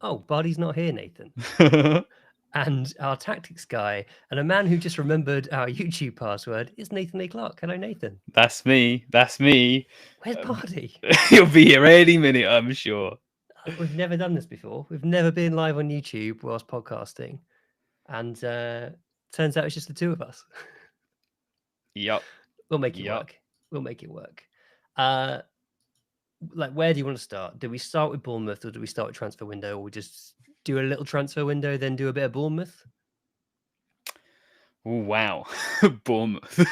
oh, Barty's not here, Nathan. And our tactics guy, and a man who just remembered our YouTube password is Nathan A. Clark. Hello, Nathan. That's me. That's me. Where's Barty? He'll be here any minute, I'm sure. We've never done this before. We've never been live on YouTube whilst podcasting. And turns out it's just the two of us. Yep. We'll make it work. We'll make it work. Like, where do you want to start? Do we start with Bournemouth, or do we start with transfer window, or we just do a little transfer window, then do a bit of Bournemouth? Oh, wow. Bournemouth.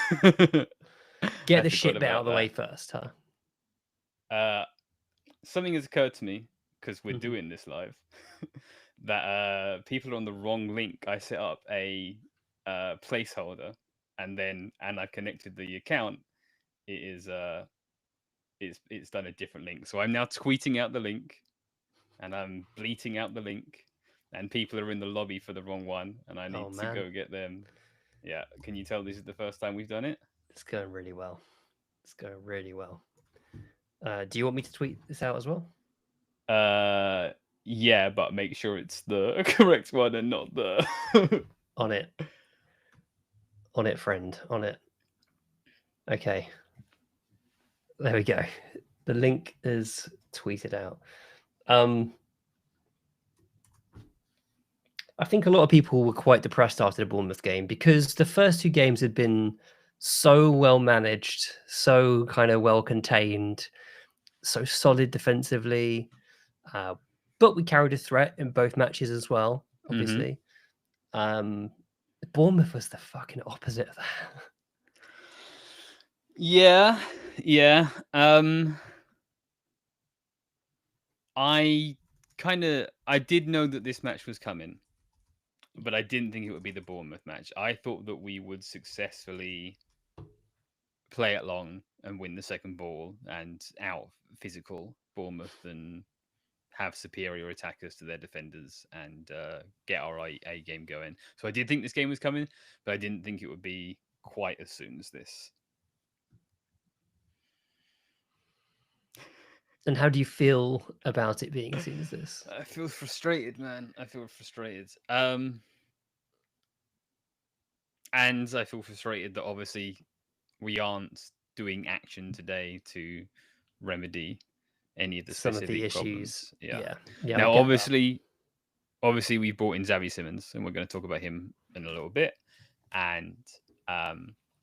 Get the shit out of the way first, huh? Something has occurred to me, because we're doing this live, that people are on the wrong link. I set up a placeholder, and I connected the account. It's done a different link. So I'm now tweeting out the link, and I'm bleating out the link, and people are in the lobby for the wrong one, and I need to go get them. Yeah, can you tell this is the first time we've done it? It's going really well. It's going really well. Do you want me to tweet this out as well? Yeah, but make sure it's the correct one and not the... On it. On it, friend. On it. Okay. There we go. The link is tweeted out. I think a lot of people were quite depressed after the Bournemouth game because the first two games had been so well managed, so kind of well contained, so solid defensively. But we carried a threat in both matches as well, obviously. Bournemouth was the fucking opposite of that. Yeah. I did know that this match was coming, but I didn't think it would be the Bournemouth match. I thought that we would successfully play it long and win the second ball and out physical Bournemouth and have superior attackers to their defenders and get our A game going. So I did think this game was coming, but I didn't think it would be quite as soon as this. And how do you feel about it being as soon as this? I feel frustrated, man. I feel frustrated. And I feel frustrated that obviously we aren't doing action today to remedy any of the specific issues. Yeah. Now, obviously, we brought in Javi Simmons, and we're going to talk about him in a little bit. And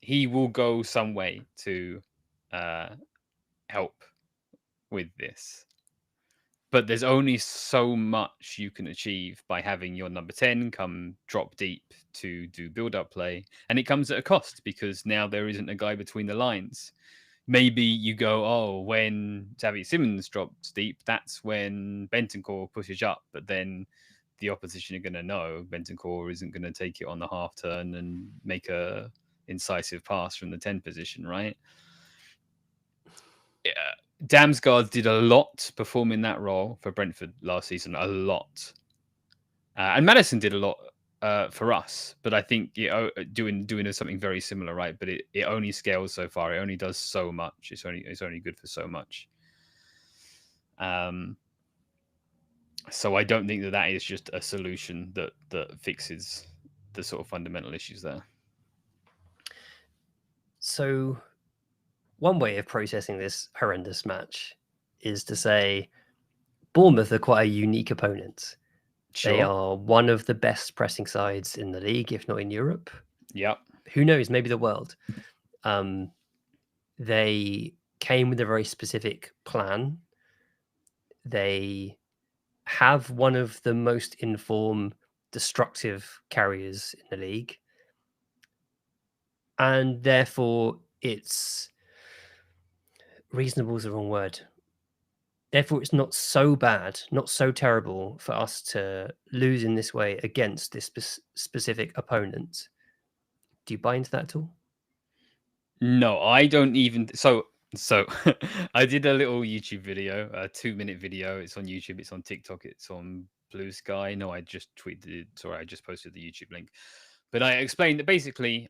he will go some way to help with this. But there's only so much you can achieve by having your number 10 come drop deep to do build-up play. And it comes at a cost because now there isn't a guy between the lines. Maybe you go, oh, when Javi Simmons drops deep, that's when Bentancur pushes up. But then the opposition are going to know Bentancur isn't going to take it on the half turn and make a incisive pass from the 10 position, right? Yeah. Damsgaard did a lot performing that role for Brentford last season, a lot. And Maddison did a lot for us, but I think doing something very similar, right? But it only scales so far. It only does so much. It's only good for so much. So I don't think that is just a solution that fixes the sort of fundamental issues there. So one way of processing this horrendous match is to say Bournemouth are quite a unique opponent. Sure. They are one of the best pressing sides in the league, if not in Europe. Yep. Who knows? Maybe the world. They came with a very specific plan. They have one of the most informed, destructive carriers in the league. And therefore, it's reasonable is the wrong word. Therefore, it's not so bad, not so terrible for us to lose in this way against this specific opponent. Do you buy into that at all? No, I don't even. So I did a little YouTube video, a 2-minute video. It's on YouTube, it's on TikTok, it's on Blue Sky. No, I just posted the YouTube link. But I explained that basically,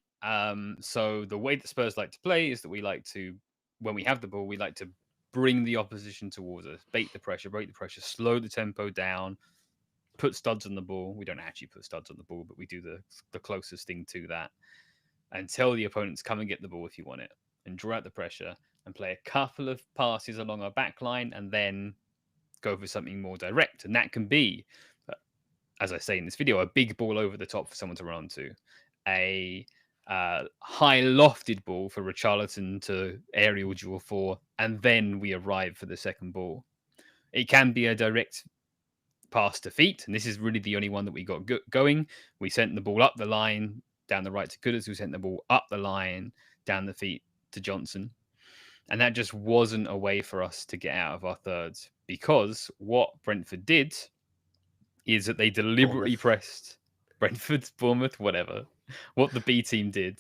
so the way that Spurs like to play is that we like to, when we have the ball, we like to bring the opposition towards us, bait the pressure, break the pressure, slow the tempo down, put studs on the ball. We don't actually put studs on the ball, but we do the closest thing to that, and tell the opponents, come and get the ball if you want it, and draw out the pressure and play a couple of passes along our back line and then go for something more direct. And that can be, as I say in this video, a big ball over the top for someone to run onto, a high lofted ball for Richarlison to aerial duel for, and then we arrive for the second ball. It can be a direct pass to feet, and this is really the only one that we got going. We sent the ball up the line, down the right to Kudus, who sent the ball up the line, down the feet to Johnson. And that just wasn't a way for us to get out of our thirds, because what Brentford did is that they deliberately pressed Bournemouth, whatever. What the B team did.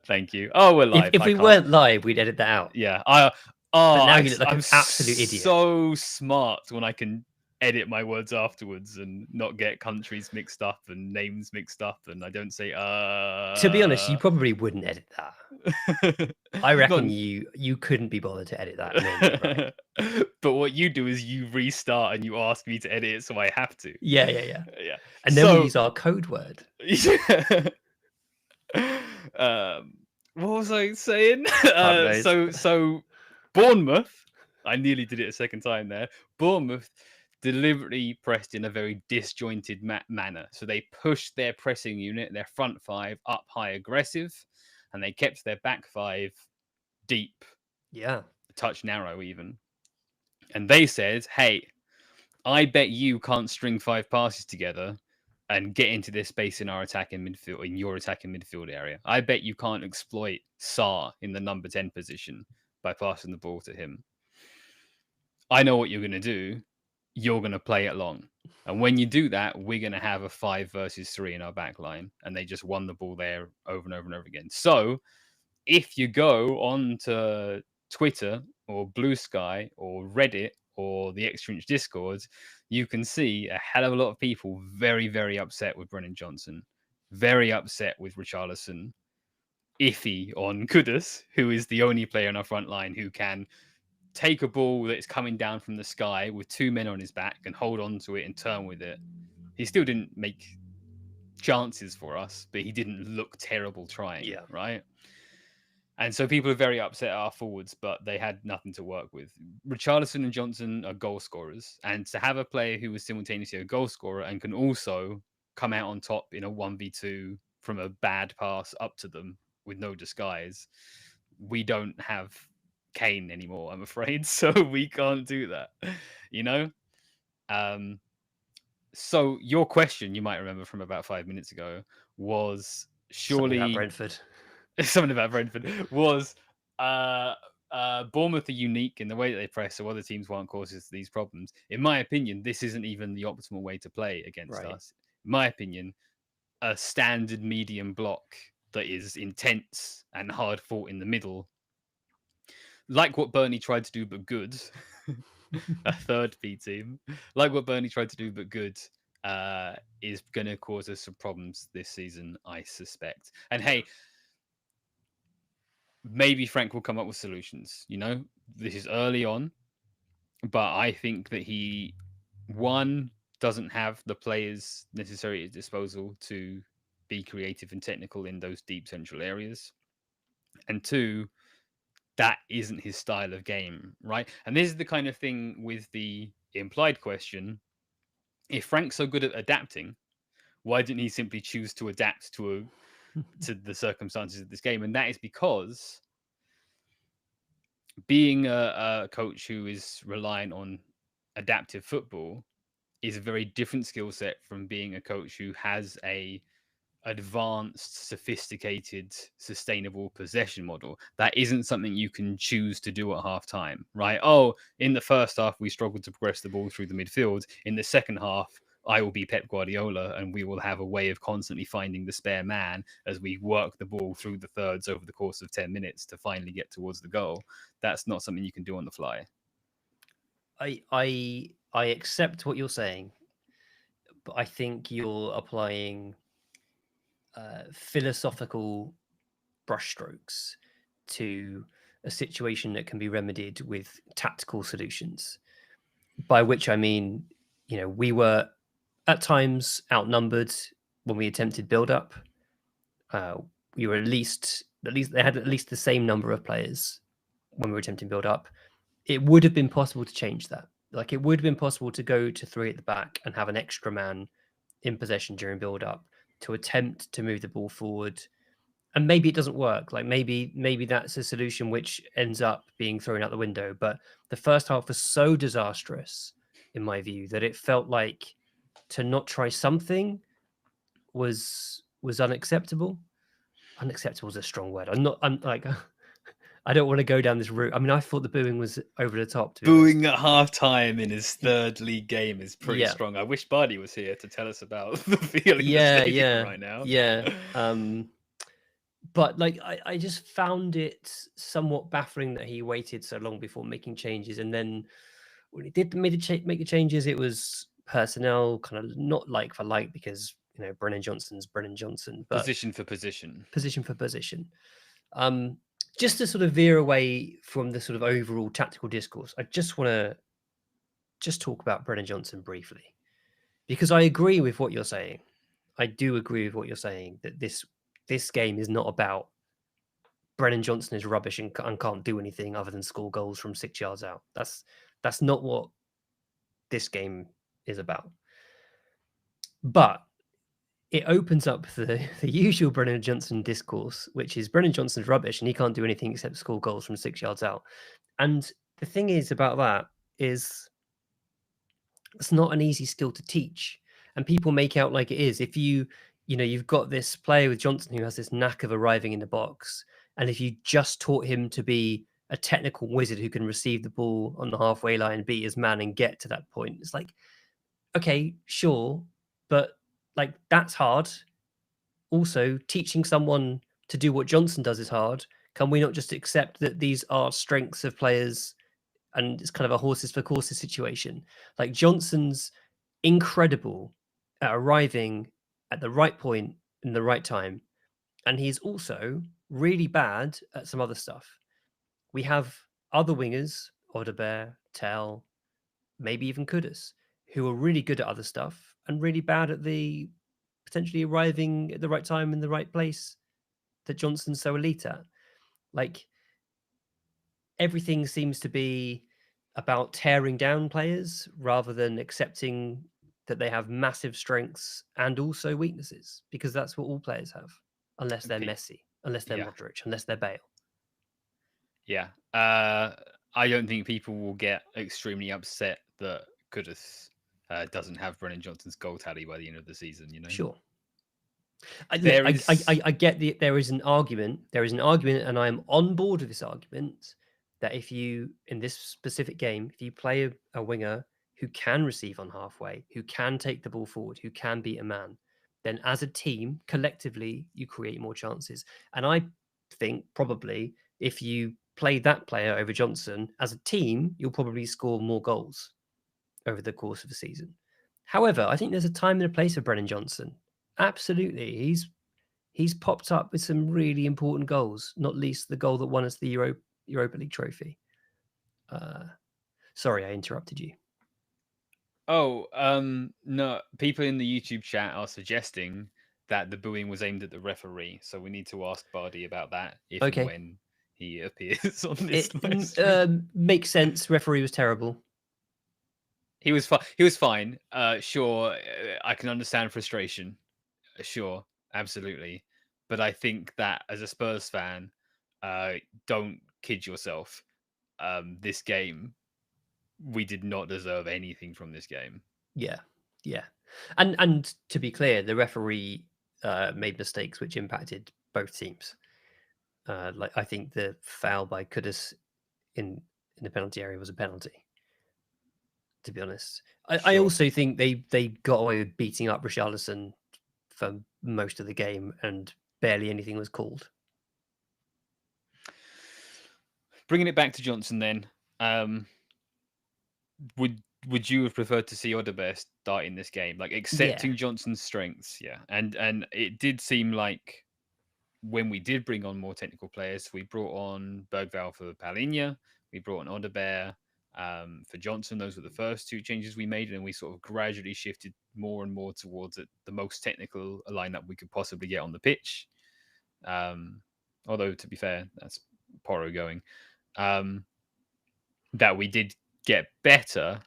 Thank you. Oh, we're live. If we weren't live, we'd edit that out. Yeah. But now you look like an absolute idiot. So smart when I can edit my words afterwards and not get countries mixed up and names mixed up, and I don't say To be honest, you probably wouldn't edit that. I reckon you couldn't be bothered to edit that normally, right? But what you do is you restart and you ask me to edit it, so I have to. Yeah. And then we use our code word. What was I saying? So Bournemouth, I nearly did it a second time there. Bournemouth deliberately pressed in a very disjointed manner. So they pushed their pressing unit, their front five, up high aggressive, and they kept their back five deep. Yeah. A touch narrow even. And they said, hey, I bet you can't string 5 passes together and get into this space in our attacking midfield, in your attacking midfield area. I bet you can't exploit Sarr in the number 10 position by passing the ball to him. I know what you're going to do. You're going to play it long. And when you do that, we're going to have a 5 versus 3 in our back line. And they just won the ball there over and over and over again. So if you go on to Twitter or Blue Sky or Reddit or the Extra Inch Discord, you can see a hell of a lot of people very, very upset with Brennan Johnson, very upset with Richarlison, iffy on Kudus, who is the only player in our front line who can take a ball that's coming down from the sky with 2 men on his back and hold on to it and turn with it. He still didn't make chances for us, but he didn't look terrible trying, right? And so people are very upset at our forwards, but they had nothing to work with. Richarlison and Johnson are goal scorers. And to have a player who is simultaneously a goal scorer and can also come out on top in a 1v2 from a bad pass up to them with no disguise, we don't have Kane anymore, I'm afraid. So we can't do that, you know? So your question, you might remember from about 5 minutes ago, was surely... Something about Brentford was Bournemouth are unique in the way that they press, so other teams won't cause us these problems. In my opinion, this isn't even the optimal way to play against us. In my opinion, a standard medium block that is intense and hard fought in the middle, like what Burnley tried to do but good, a third B team, like what Burnley tried to do but good, is going to cause us some problems this season, I suspect. And hey, maybe Frank will come up with solutions. You know, this is early on, but I think that he, one, doesn't have the players necessary at his disposal to be creative and technical in those deep central areas. And two, that isn't his style of game, right? And this is the kind of thing with the implied question. If Frank's so good at adapting, why didn't he simply choose to adapt to the circumstances of this game? And that is because being a coach who is reliant on adaptive football is a very different skill set from being a coach who has a advanced, sophisticated, sustainable possession model. That isn't something you can choose to do at halftime, right? Oh, in the first half, we struggled to progress the ball through the midfield. In the second half, I will be Pep Guardiola and we will have a way of constantly finding the spare man as we work the ball through the thirds over the course of 10 minutes to finally get towards the goal. That's not something you can do on the fly. I accept what you're saying, but I think you're applying philosophical brushstrokes to a situation that can be remedied with tactical solutions. By which I mean, we were at times outnumbered when we attempted build-up. We were at least they had at least the same number of players when we were attempting build-up. It would have been possible to change that. Like, it would have been possible to go to 3 at the back and have an extra man in possession during build-up to attempt to move the ball forward. And maybe it doesn't work. Like, maybe that's a solution which ends up being thrown out the window. But the first half was so disastrous, in my view, that it felt like to not try something was unacceptable. Unacceptable is a strong word. I'm like, I don't want to go down this route. I mean, I thought the booing was over the top. Booing at halftime in his third league game is pretty strong. I wish Bardi was here to tell us about the feeling in the stadium right now. Yeah. But like, I just found it somewhat baffling that he waited so long before making changes, and then when he did make the changes, it was personnel, kind of not like for like, because Brennan Johnson's Brennan Johnson, but position for position. Just to sort of veer away from the sort of overall tactical discourse, I just want to talk about Brennan Johnson briefly, because I agree with what you're saying. I do agree with what you're saying, that this game is not about Brennan Johnson is rubbish and can't do anything other than score goals from 6 yards out. That's not what this game is about. But it opens up the usual Brennan Johnson discourse, which is Brennan Johnson's rubbish and he can't do anything except score goals from 6 yards out. And the thing is about that is it's not an easy skill to teach. And people make out like it is. If you've got this player with Johnson who has this knack of arriving in the box, and if you just taught him to be a technical wizard who can receive the ball on the halfway line, beat his man and get to that point, it's like, okay, sure, but like, that's hard. Also, teaching someone to do what Johnson does is hard. Can we not just accept that these are strengths of players and it's kind of a horses for courses situation? Like, Johnson's incredible at arriving at the right point in the right time. And he's also really bad at some other stuff. We have other wingers, Odebear, Tell, maybe even Kudus, who are really good at other stuff and really bad at the potentially arriving at the right time in the right place that Johnson's so elite at. Like, everything seems to be about tearing down players rather than accepting that they have massive strengths and also weaknesses, because that's what all players have, unless they're Messi, unless they're Modric, unless they're Bale. Yeah. I don't think people will get extremely upset that Kudus doesn't have Brennan Johnson's goal tally by the end of the season, Sure. I get there is an argument, and I'm on board with this argument, that if you, in this specific game, if you play a winger who can receive on halfway, who can take the ball forward, who can beat a man, then as a team, collectively, you create more chances. And I think probably if you play that player over Johnson, as a team, you'll probably score more goals over the course of the season. However, I think there's a time and a place for Brennan Johnson. Absolutely. He's popped up with some really important goals, not least the goal that won us the Europa League trophy. Sorry, I interrupted you. Oh, no. People in the YouTube chat are suggesting that the booing was aimed at the referee. So we need to ask Bardi about that if and when he appears on this list. Makes sense. Referee was terrible. He was fine. He was fine. Sure, I can understand frustration. Sure, absolutely. But I think that as a Spurs fan, don't kid yourself. This game, we did not deserve anything from this game. Yeah. And to be clear, the referee made mistakes which impacted both teams. Like, I think the foul by Kudus in the penalty area was a penalty, to be honest. I also think they got away with beating up Richarlison for most of the game and barely anything was called. Bringing it back to Johnson then, would you have preferred to see Odebear start in this game? Like, accepting Johnson's strengths, and it did seem like when we did bring on more technical players, we brought on Bergvall for Palhinha, we brought on Odebear for Johnson. Those were the first two changes we made, and we sort of gradually shifted more and more towards the most technical lineup we could possibly get on the pitch. Although, to be fair, that's Porro going. That we did get better.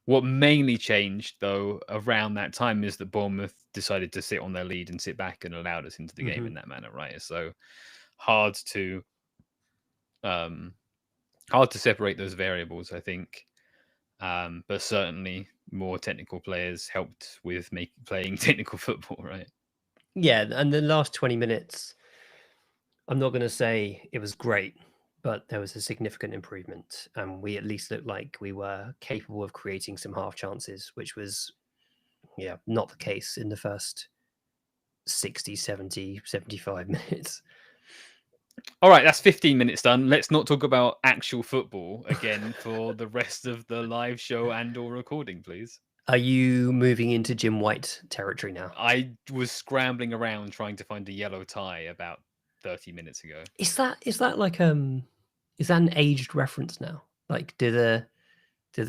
What mainly changed, though, around that time is that Bournemouth decided to sit on their lead and sit back and allowed us into the game in that manner, right? So hard to separate those variables, I think. But certainly more technical players helped with playing technical football, right? Yeah, and the last 20 minutes, I'm not going to say it was great, but there was a significant improvement. And we at least looked like we were capable of creating some half chances, which was, not the case in the first 60, 70, 75 minutes. All right, that's 15 minutes done. Let's not talk about actual football again for the rest of the live show and or recording, please. Are you moving into Jim White territory now? I was scrambling around trying to find a yellow tie about 30 minutes ago. Is that like is that an aged reference now? Like, do the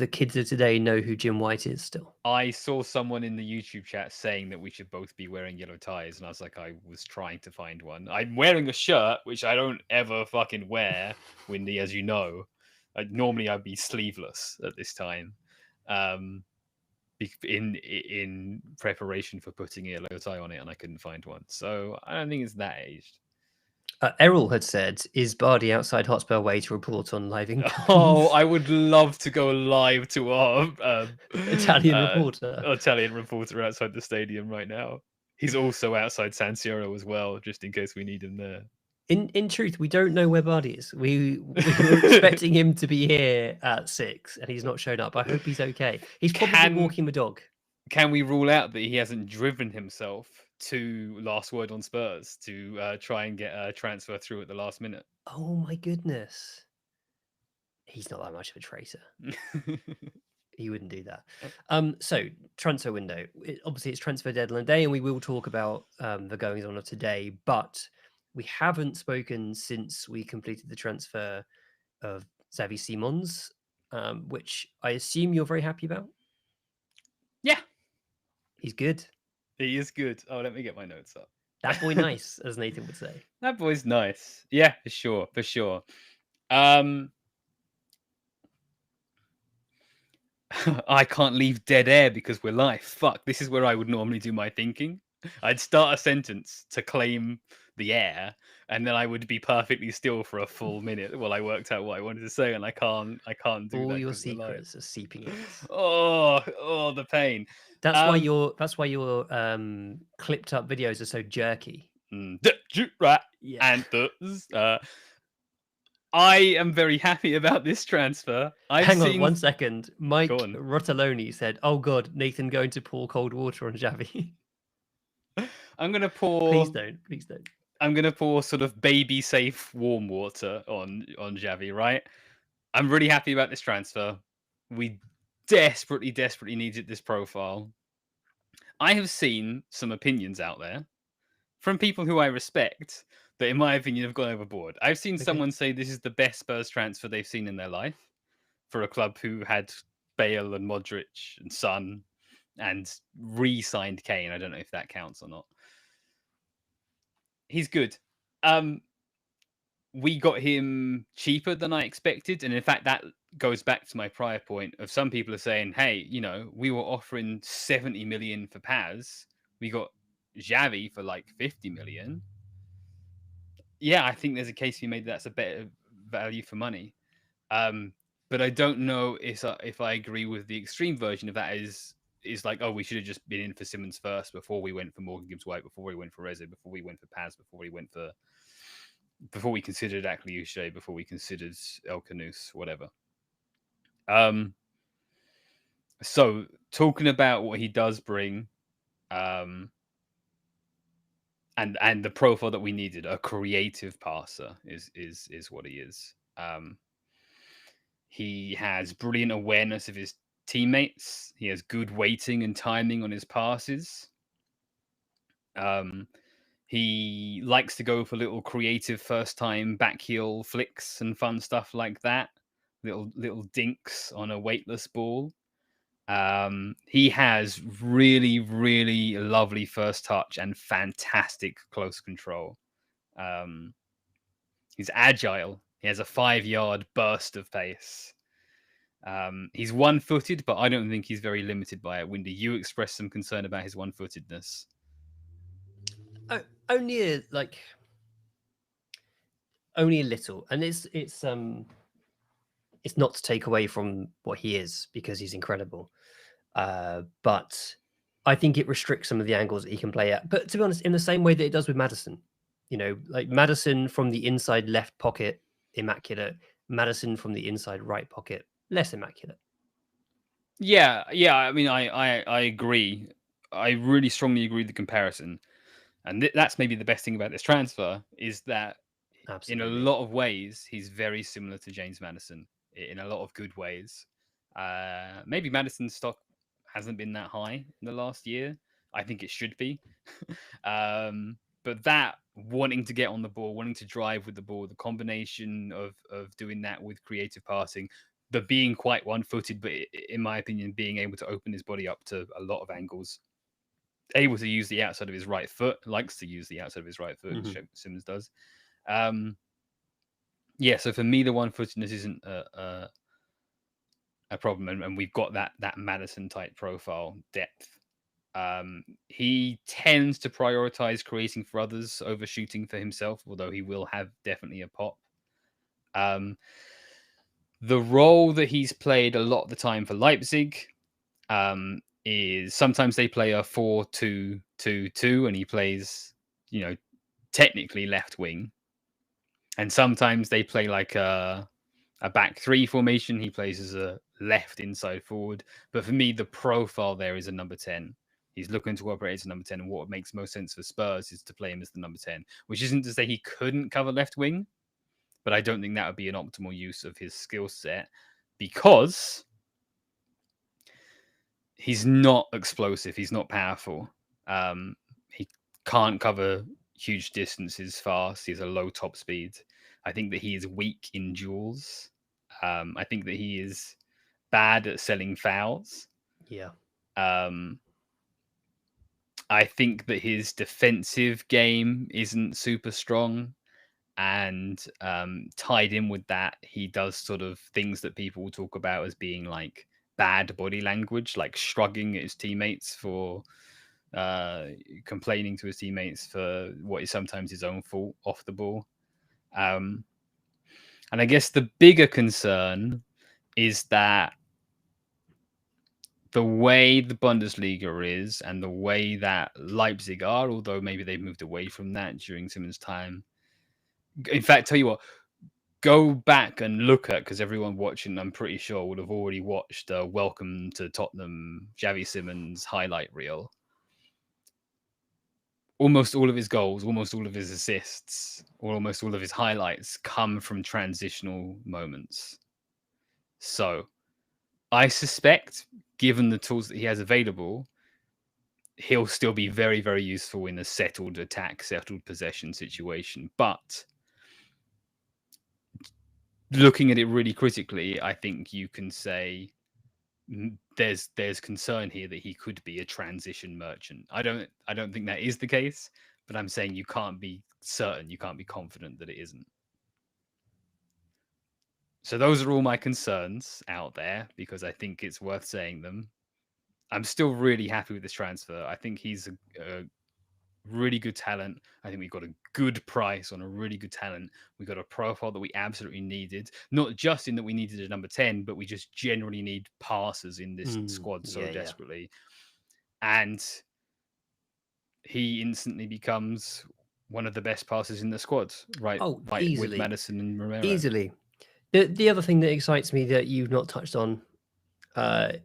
kids of today know who Jim White is still? I saw someone in the YouTube chat saying that we should both be wearing yellow ties, and I was like, I was trying to find one. I'm wearing a shirt, which I don't ever fucking wear, Windy, as you know. Normally I'd be sleeveless at this time. In preparation for putting a yellow tie on it, and I couldn't find one. So I don't think it's that aged. Errol had said, "Is Bardi outside Hotspur Way to report on live incomings?" Oh, I would love to go live to our Italian reporter outside the stadium right now. He's also outside San Siro as well, just in case we need him there. In truth, we don't know where Bardi is. We were expecting him to be here at 6, and he's not shown up. I hope he's okay. He's probably walking the dog. Can we rule out that he hasn't driven himself to Last Word on Spurs to try and get a transfer through at the last minute? Oh my goodness. He's not that much of a traitor. He wouldn't do that. So transfer window. Obviously, it's transfer deadline day, and we will talk about the goings on of today. But we haven't spoken since we completed the transfer of Javi Simmons, which I assume you're very happy about. Yeah, he's good. He is good. Oh, let me get my notes up. That boy nice, as Nathan would say. That boy's nice. Yeah, for sure. I can't leave dead air because we're live. Fuck, this is where I would normally do my thinking. I'd start a sentence to claim the air, and then I would be perfectly still for a full minute while I worked out what I wanted to say, and I can't do all that. All your secrets are seeping in. Oh, the pain. That's why your clipped up videos are so jerky. Right. And I am very happy about this transfer. Hang on 1 second. Mike Rotoloni said, "Oh God, Nathan going to pour cold water on Javi." I'm gonna pour. Please don't. I'm gonna pour sort of baby safe warm water on Javi. Right. I'm really happy about this transfer. We desperately needed this profile. I have seen some opinions out there from people who I respect that, in my opinion, have gone overboard. I've seen someone say this is the best Spurs transfer they've seen in their life for a club who had Bale and Modric and Son and re-signed Kane. I don't know if that counts or not. He's good. We got him cheaper than I expected. And in fact, that goes back to my prior point of some people are saying, hey, we were offering 70 million for Paz. We got Javi for like 50 million. Yeah, I think there's a case to be made that's a better value for money. But I don't know if I agree with the extreme version of that is like, oh, we should have just been in for Simmons first before we went for Morgan Gibbs-White, before we went for Reza, before we went for Paz, before we considered Akliouche, before we considered El Kanous, whatever. So talking about what he does bring, and the profile that we needed, a creative passer is what he is. He has brilliant awareness of his teammates. He has good weighting and timing on his passes. He likes to go for little creative first time back heel flicks and fun stuff like that. Little dinks on a weightless ball. He has really, really lovely first touch and fantastic close control. He's agile. He has a 5-yard burst of pace. He's one-footed, but I don't think he's very limited by it. Windy, you expressed some concern about his one-footedness. Only a little, and it's not to take away from what he is, because he's incredible. But I think it restricts some of the angles that he can play at. But to be honest, in the same way that it does with Maddison, like Maddison from the inside left pocket, immaculate. Maddison from the inside right pocket, less immaculate. Yeah. I mean, I agree. I really strongly agree with the comparison. And that's maybe the best thing about this transfer, is that Absolutely. In a lot of ways, he's very similar to James Maddison in a lot of good ways. Maybe Maddison's stock hasn't been that high in the last year. I think it should be. But that wanting to get on the ball, wanting to drive with the ball, the combination of doing that with creative passing, but being quite one-footed, but in my opinion, being able to open his body up to a lot of angles, able to use the outside of his right foot, likes to use the outside of his right foot, Simmons does. Yeah, so for me, the one-footedness isn't a problem, and we've got that Maddison type profile depth. He tends to prioritize creating for others over shooting for himself, although he will have definitely a pop. The role that he's played a lot of the time for Leipzig is sometimes they play a 4-2-2-2, and he plays, technically left wing. And sometimes they play like a back three formation. He plays as a left inside forward. But for me, the profile there is a number 10. He's looking to operate as a number 10. And what makes most sense for Spurs is to play him as the number 10, which isn't to say he couldn't cover left wing, but I don't think that would be an optimal use of his skill set, because he's not explosive. He's not powerful. He can't cover huge distances fast. He has a low top speed. I think that he is weak in duels. I think that he is bad at selling fouls. Yeah. I think that his defensive game isn't super strong. And tied in with that, he does sort of things that people will talk about as being like bad body language, like shrugging at his teammates for complaining to his teammates for what is sometimes his own fault off the ball. And I guess the bigger concern is that the way the Bundesliga is and the way that Leipzig are, although maybe they've moved away from that during Simmons' time. In fact, tell you what, go back and look at, because everyone watching, I'm pretty sure, would have already watched Welcome to Tottenham, Javi Simmons highlight reel. Almost all of his goals, almost all of his assists, or almost all of his highlights come from transitional moments. So I suspect, given the tools that he has available, he'll still be very, very useful in a settled attack, settled possession situation. But looking at it really critically, I think you can say there's concern here that he could be a transition merchant. I don't think that is the case, but I'm saying you can't be certain, you can't be confident that it isn't. So those are all my concerns out there, because I think it's worth saying them. I'm still really happy with this transfer. I think he's a really good talent. I think we got a good price on a really good talent. We got a profile that we absolutely needed, not just in that we needed a number 10, but we just generally need passers in this squad so desperately. And he instantly becomes one of the best passers in the squad, right? Easily. With Maddison and Romero. Easily. The other thing that excites me that you've not touched on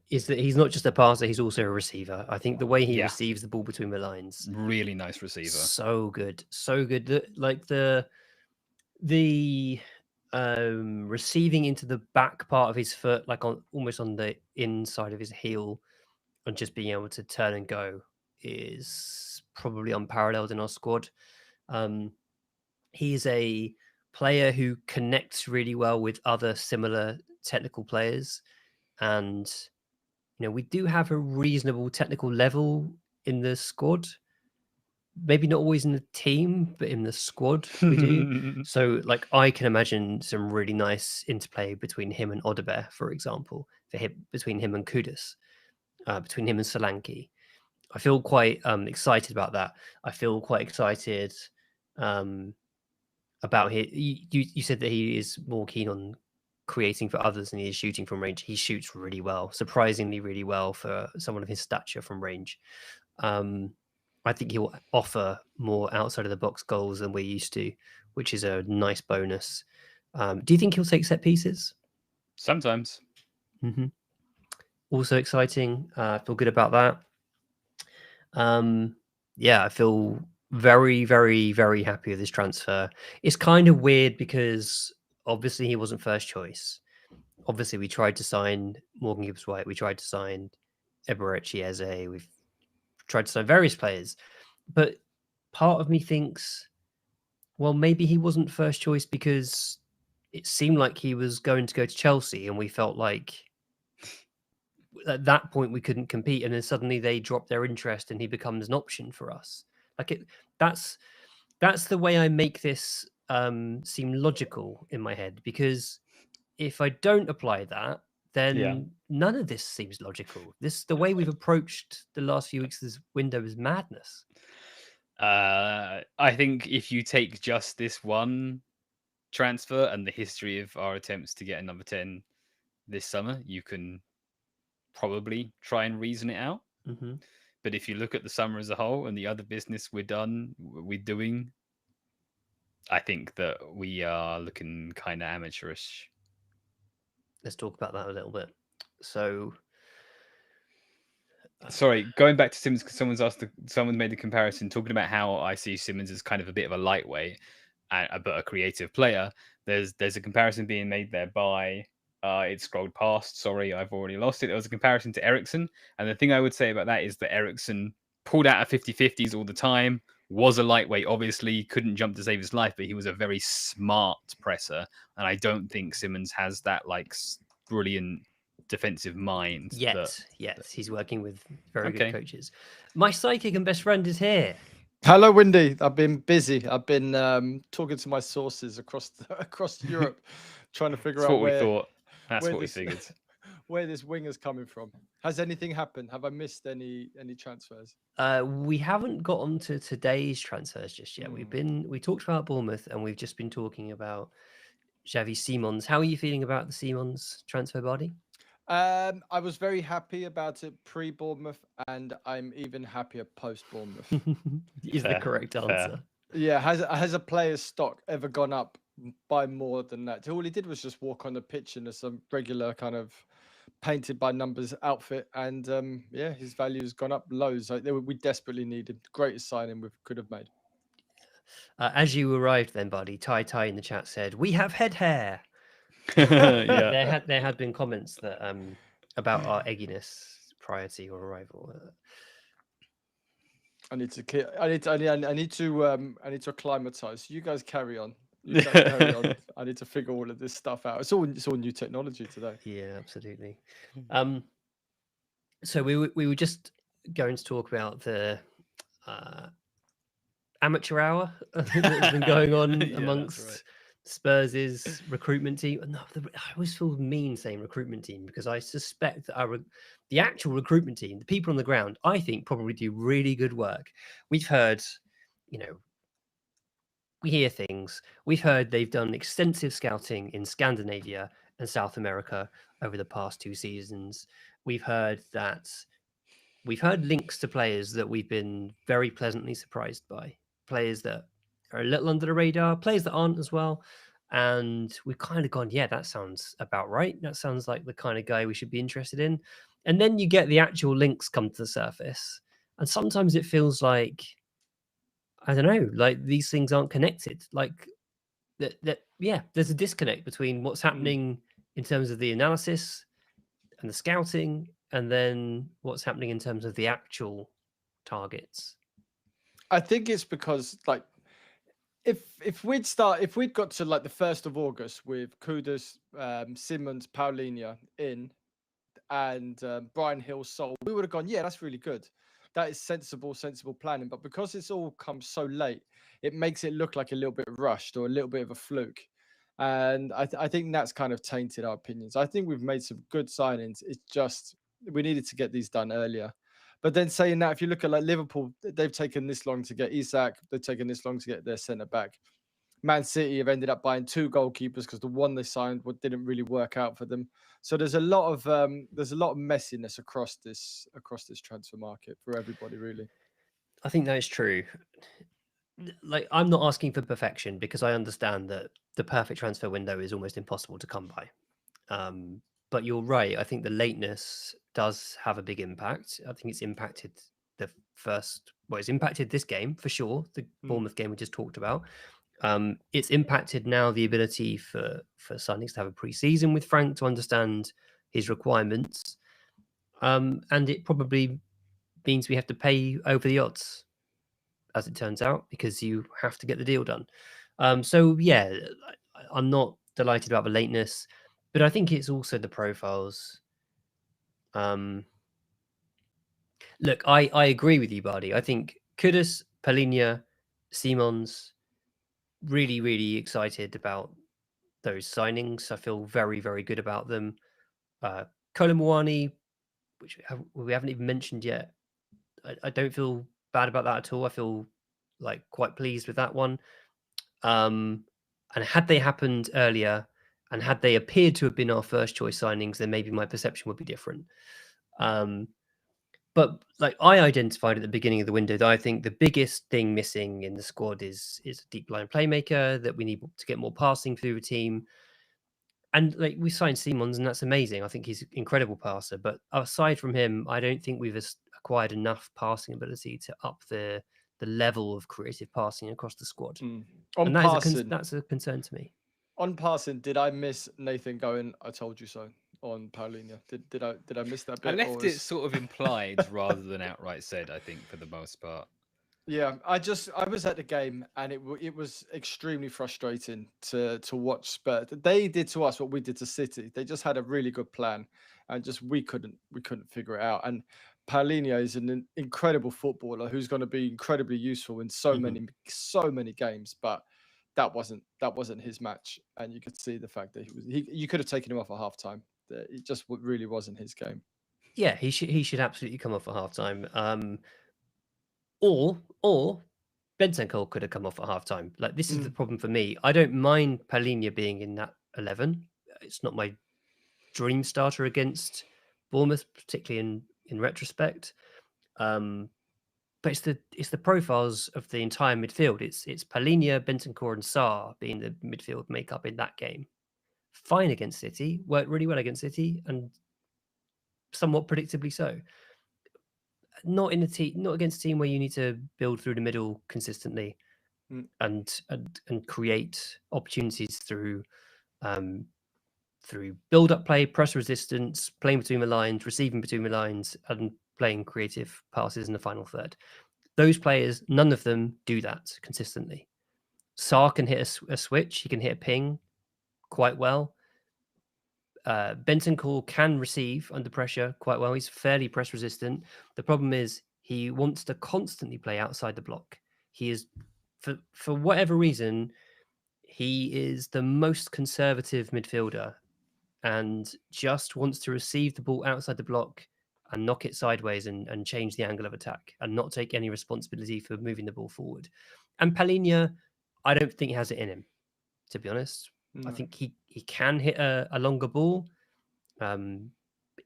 is that he's not just a passer, he's also a receiver. I think the way he receives the ball between the lines, really nice receiver. So good. The receiving into the back part of his foot, like almost on the inside of his heel, and just being able to turn and go. is probably unparalleled in our squad. He's a player who connects really well with other similar technical players, and we do have a reasonable technical level in the squad. Maybe not always in the team, but in the squad we do. So, I can imagine some really nice interplay between him and Odebear, for example, between him and Kudus, between him and Solanke. I feel quite excited about that. I feel quite excited about him. You said that he is more keen on creating for others than he is shooting from range. He shoots really well, surprisingly really well for someone of his stature from range. I think he'll offer more outside of the box goals than we're used to, which is a nice bonus. Do you think he'll take set pieces? Sometimes. Mm-hmm. Also exciting. I feel good about that. Yeah, I feel very, very, very happy with this transfer. It's kind of weird because obviously he wasn't first choice. Obviously, we tried to sign Morgan Gibbs-White. We tried to sign Eberechi Eze. We've tried to sign various players. But part of me thinks, well, maybe he wasn't first choice because it seemed like he was going to go to Chelsea, and we felt like at that point we couldn't compete, and then suddenly they drop their interest and he becomes an option for us. That's the way I make this seem logical in my head, because if I don't apply that, then none of this seems logical. The way we've approached the last few weeks of this window is madness. I think if you take just this one transfer and the history of our attempts to get a number 10 this summer, you can probably try and reason it out. Mm-hmm. But if you look at the summer as a whole and the other business we're doing, I think that we are looking kind of amateurish. Let's talk about that a little bit. So, sorry, going back to Simmons, because someone's made the comparison talking about how I see Simmons as kind of a bit of a lightweight, but a creative player. There's a comparison being made there by it scrolled past. Sorry, I've already lost it. There was a comparison to Ericsson, and the thing I would say about that is that Ericsson pulled out of 50-50s all the time. Was a lightweight, obviously couldn't jump to save his life, but he was a very smart presser, and I don't think Simmons has that brilliant defensive mind. Yes, he's working with very good coaches. My psychic and best friend is here. Hello, Windy. I've been busy. I've been talking to my sources across Europe, trying to figure out what we thought. That's what we figured. Where this wing is coming from. Has anything happened? Have I missed any transfers? We haven't got on to today's transfers just yet. We talked about Bournemouth, and we've just been talking about Javi Simmons. How are you feeling about the Simmons transfer body? I was very happy about it pre-Bournemouth, and I'm even happier post-Bournemouth. Is the correct answer. Yeah, has a player's stock ever gone up by more than that? All he did was just walk on the pitch in some regular kind of painted by numbers outfit, and his value has gone up loads. We desperately needed the greatest signing we could have made. As you arrived then, buddy, Tai in the chat said, "We have head hair." Yeah, there had been comments that about our egginess prior to your arrival. I need to acclimatize. You guys carry on. I need to figure all of this stuff out. It's all new technology today. Yeah, absolutely. So we were just going to talk about the amateur hour that's been going on amongst Spurs' recruitment team. No, I always feel mean saying recruitment team, because I suspect that the actual recruitment team, the people on the ground, I think probably do really good work. We've heard, we hear things. We've heard they've done extensive scouting in Scandinavia and South America over the past 2 seasons. We've heard links to players that we've been very pleasantly surprised by, players that are a little under the radar, players that aren't as well. And we've kind of gone, yeah, that sounds about right. That sounds like the kind of guy we should be interested in. And then you get the actual links come to the surface. And sometimes it feels like, I don't know, like these things aren't connected. Like there's a disconnect between what's happening in terms of the analysis and the scouting, and then what's happening in terms of the actual targets? I think it's because like if we'd got to like the 1st of August with Kudus, Simmons, Paulinho in, and Brian Hill sold, we would have gone, yeah, that's really good. That is sensible planning. But because it's all come so late, it makes it look like a little bit rushed or a little bit of a fluke. And I think that's kind of tainted our opinions. I think we've made some good signings. It's just we needed to get these done earlier. But then saying that, if you look at like Liverpool, they've taken this long to get Isak. They've taken this long to get their centre back. Man City have ended up buying 2 goalkeepers because the one they signed didn't really work out for them. So there's a lot of messiness across this transfer market for everybody, really. I think that is true. Like, I'm not asking for perfection because I understand that the perfect transfer window is almost impossible to come by. But you're right. I think the lateness does have a big impact. I think it's impacted it's impacted this game for sure. The Bournemouth game we just talked about. It's impacted now the ability for signings to have a pre-season with Frank to understand his requirements. And it probably means we have to pay over the odds, as it turns out, because you have to get the deal done. So yeah, I'm not delighted about the lateness, but I think it's also the profiles. Look, I agree with you, Bardi. I think Kudus, Paulinho, Simons, really, really excited about those signings. I feel very, very good about them. Kolomwani, which we haven't even mentioned yet, I don't feel bad about that at all. I feel like quite pleased with that one. And had they happened earlier, and had they appeared to have been our first choice signings, then maybe my perception would be different. But like I identified at the beginning of the window, that I think the biggest thing missing in the squad is a deep line playmaker, that we need to get more passing through the team. And like we signed Simons, and that's amazing. I think he's an incredible passer. But aside from him, I don't think we've acquired enough passing ability to up the level of creative passing across the squad. On passing, that's a concern to me. On passing, did I miss Nathan going, "I told you so" on Paulinho? Did I miss that bit? I left it sort of implied rather than outright said, I think, for the most part. Yeah, I was at the game, and it was extremely frustrating to watch Spurs. They did to us what we did to City. They just had a really good plan, and just we couldn't figure it out. And Paulinho is an incredible footballer who's going to be incredibly useful in so many games, but that wasn't his match, and you could see the fact that you could have taken him off at halftime. It just really wasn't his game. Yeah, he should absolutely come off at halftime. Or Bentancur could have come off at halftime. Like, this is the problem for me. I don't mind Paulinho being in that 11. It's not my dream starter against Bournemouth, particularly in retrospect. But it's the profiles of the entire midfield. It's Paulinho, Bentancur, and Sarr being the midfield makeup in that game. Fine against City, worked really well against City, and somewhat predictably so. Not against a team where you need to build through the middle consistently and create opportunities through build-up play, press resistance, playing between the lines, receiving between the lines, and playing creative passes in the final third. Those players, none of them do that consistently. Sarr can hit a switch. He can hit a ping quite well. Bentancur can receive under pressure quite well. He's fairly press resistant. The problem is he wants to constantly play outside the block. He is, for whatever reason, he is the most conservative midfielder and just wants to receive the ball outside the block and knock it sideways and change the angle of attack and not take any responsibility for moving the ball forward. And Paulinho, I don't think he has it in him, to be honest. I think he can hit a longer ball.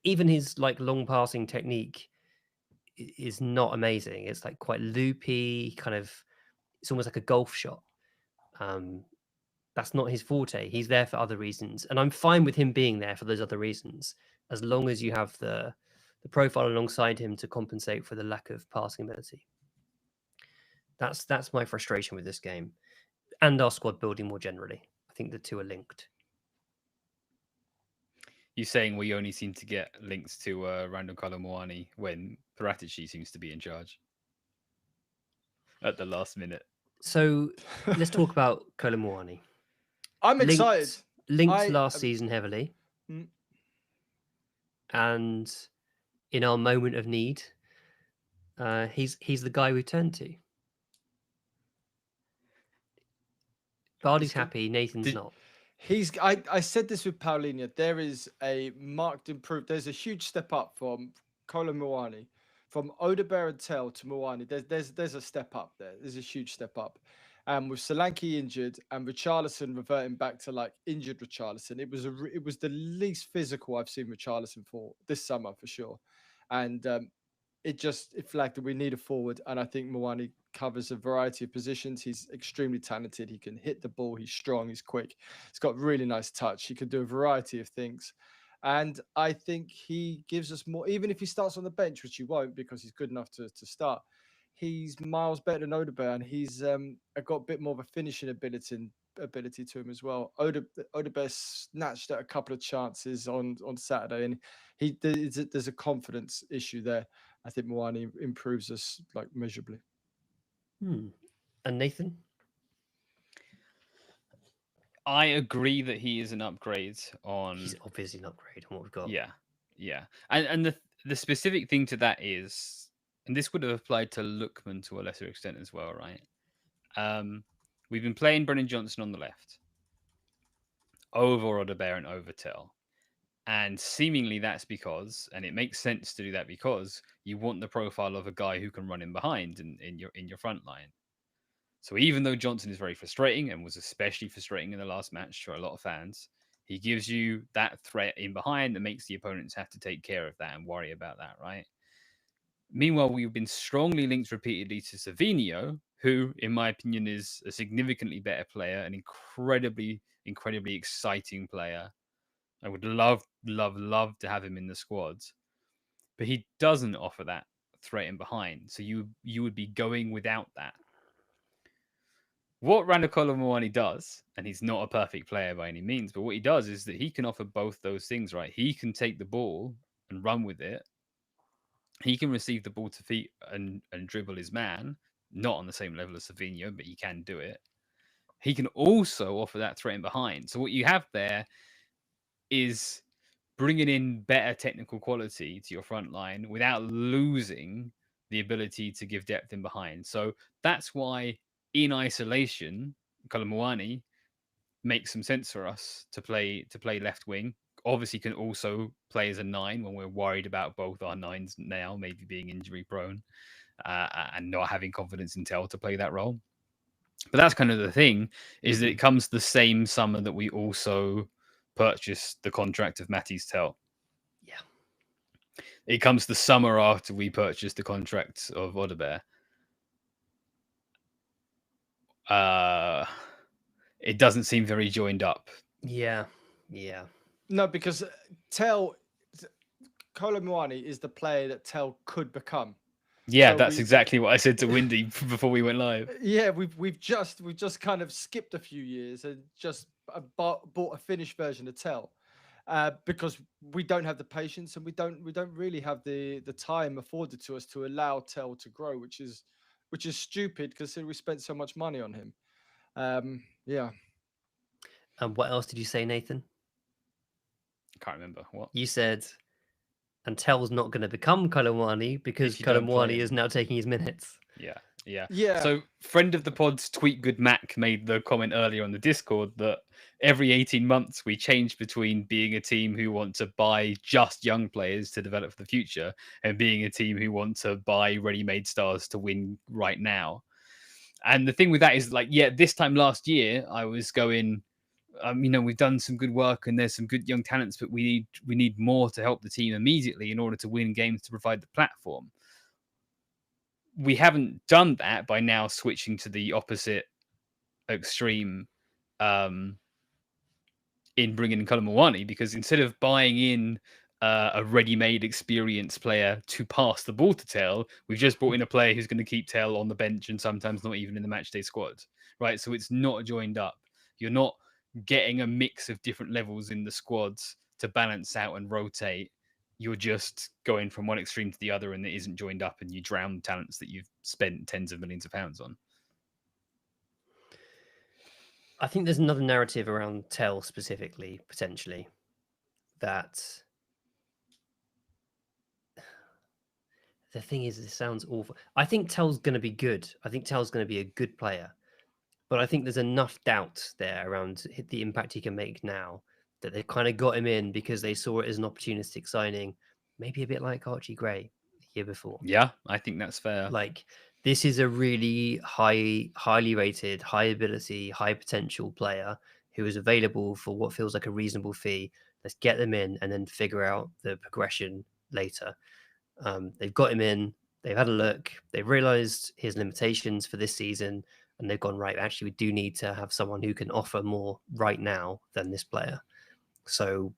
Even his like long passing technique is not amazing. It's like quite loopy, kind of. It's almost like a golf shot. That's not his forte. He's there for other reasons, and I'm fine with him being there for those other reasons, as long as you have the profile alongside him to compensate for the lack of passing ability. That's my frustration with this game, and our squad building more generally. I think the two are linked. You're saying we only seem to get links to Randall Kolomwani when Paratici seems to be in charge? at the last minute. So let's talk about Kolo Muani. I'm excited. Linked last season heavily. And in our moment of need, he's the guy we turn to. Vardy's happy, Nathan's not. I said this with Paulinho. There is a marked improvement. There's a huge step up from Kolo Muani, from Odegaard and Tel to Muani. There's a step up there. There's a huge step up. And with Solanke injured and Richarlison reverting back to like injured Richarlison, it was the least physical I've seen Richarlison for this summer for sure. And it flagged that we need a forward, and I think Muani covers a variety of positions. He's extremely talented. He can hit the ball. He's strong. He's quick. He's got really nice touch. He can do a variety of things. And I think he gives us more, even if he starts on the bench, which he won't because he's good enough to start. He's miles better than Odegaard, and he's got a bit more of a finishing ability to him as well. Odegaard snatched at a couple of chances on Saturday, and there's a confidence issue there. I think Muani improves us like measurably. And Nathan? I agree that he is an upgrade on... He's obviously an upgrade on what we've got. Yeah. And the specific thing to that is, and this would have applied to Lookman to a lesser extent as well, right? We've been playing Brennan Johnson on the left, over Odegaard and over Tel. And seemingly that's because, and it makes sense to do that because you want the profile of a guy who can run in behind in your front line. So even though Johnson is very frustrating and was especially frustrating in the last match for a lot of fans, he gives you that threat in behind that makes the opponents have to take care of that and worry about that, right? Meanwhile, we've been strongly linked repeatedly to Savinho, who, in my opinion, is a significantly better player, an incredibly exciting player. I would love to have him in the squads, but he doesn't offer that threat in behind. So you would be going without that. What Randall Kolo Muani does, and he's not a perfect player by any means, but what he does is that he can offer both those things, right? He can take the ball and run with it. He can receive the ball to feet and dribble his man, not on the same level as Savinho, but he can do it. He can also offer that threat in behind. So what you have there is bringing in better technical quality to your front line without losing the ability to give depth in behind. So that's why in isolation, Kolo Muani makes some sense for us to play left wing. Obviously can also play as a 9 when we're worried about both our 9s now, maybe being injury prone and not having confidence in Tel to play that role. But that's kind of the thing, is that it comes the same summer that we also purchased the contract of Matthijs Tel. Yeah. It comes the summer after we purchased the contract of Odegaard. It doesn't seem very joined up. Yeah. No, because Kolo Muani is the player that Tel could become. Yeah, so that's exactly what I said to Windy before we went live. Yeah, we've just kind of skipped a few years and just bought a finished version of Tel, because we don't have the patience and we don't really have the time afforded to us to allow Tel to grow, which is stupid considering we spent so much money on him. Yeah. And what else did you say, Nathan? I can't remember what you said. And Tel's not going to become Kolo Muani because Kolo Muani is now taking his minutes. Yeah. So, friend of the pod's Tweet Good Mac made the comment earlier on the Discord that every 18 months we change between being a team who want to buy just young players to develop for the future and being a team who want to buy ready-made stars to win right now. And the thing with that is, like, this time last year I was going, we've done some good work and there's some good young talents, but we need more to help the team immediately in order to win games to provide the platform. We haven't done that by now switching to the opposite extreme in bringing in Kolo Muani, because instead of buying in a ready-made experienced player to pass the ball to Tel, we've just brought in a player who's going to keep Tel on the bench and sometimes not even in the matchday squad, right? So it's not joined up. You're not getting a mix of different levels in the squads to balance out and rotate. you're just going from one extreme to the other and it isn't joined up, and you drown talents that you've spent tens of millions of pounds on. I think there's another narrative around Tell specifically, potentially, that the thing is, this sounds awful. I think Tell's going to be good. I think Tell's going to be a good player. But I think there's enough doubt there around the impact he can make now that they've kind of got him in because they saw it as an opportunistic signing, maybe a bit like Archie Gray the year before. Yeah, I think that's fair. Like, this is a really highly rated, high ability, high potential player who is available for what feels like a reasonable fee. Let's get them in and then figure out the progression later. They've got him in. They've had a look. They've realized his limitations for this season. And they've gone, right, actually, we do need to have someone who can offer more right now than this player. So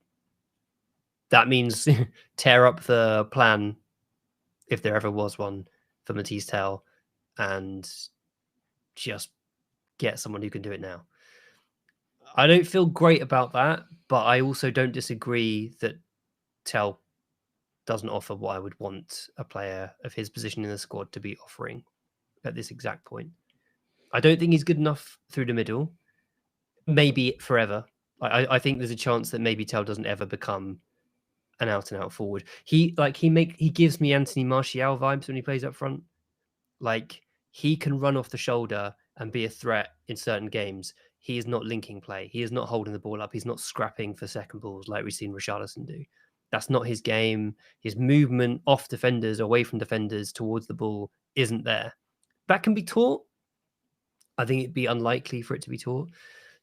that means tear up the plan, if there ever was one, for Matisse Tell, and just get someone who can do it now. I don't feel great about that, but I also don't disagree that Tell doesn't offer what I would want a player of his position in the squad to be offering at this exact point. I don't think he's good enough through the middle. Maybe forever. I think there's a chance that maybe Tell doesn't ever become an out and out forward. He gives me Anthony Martial vibes when he plays up front. Like, he can run off the shoulder and be a threat in certain games. He is not linking play. He is not holding the ball up. He's not scrapping for second balls like we've seen Richarlison do. That's not his game. His movement off defenders, away from defenders, towards the ball isn't there. That can be taught. I think it'd be unlikely for it to be taught.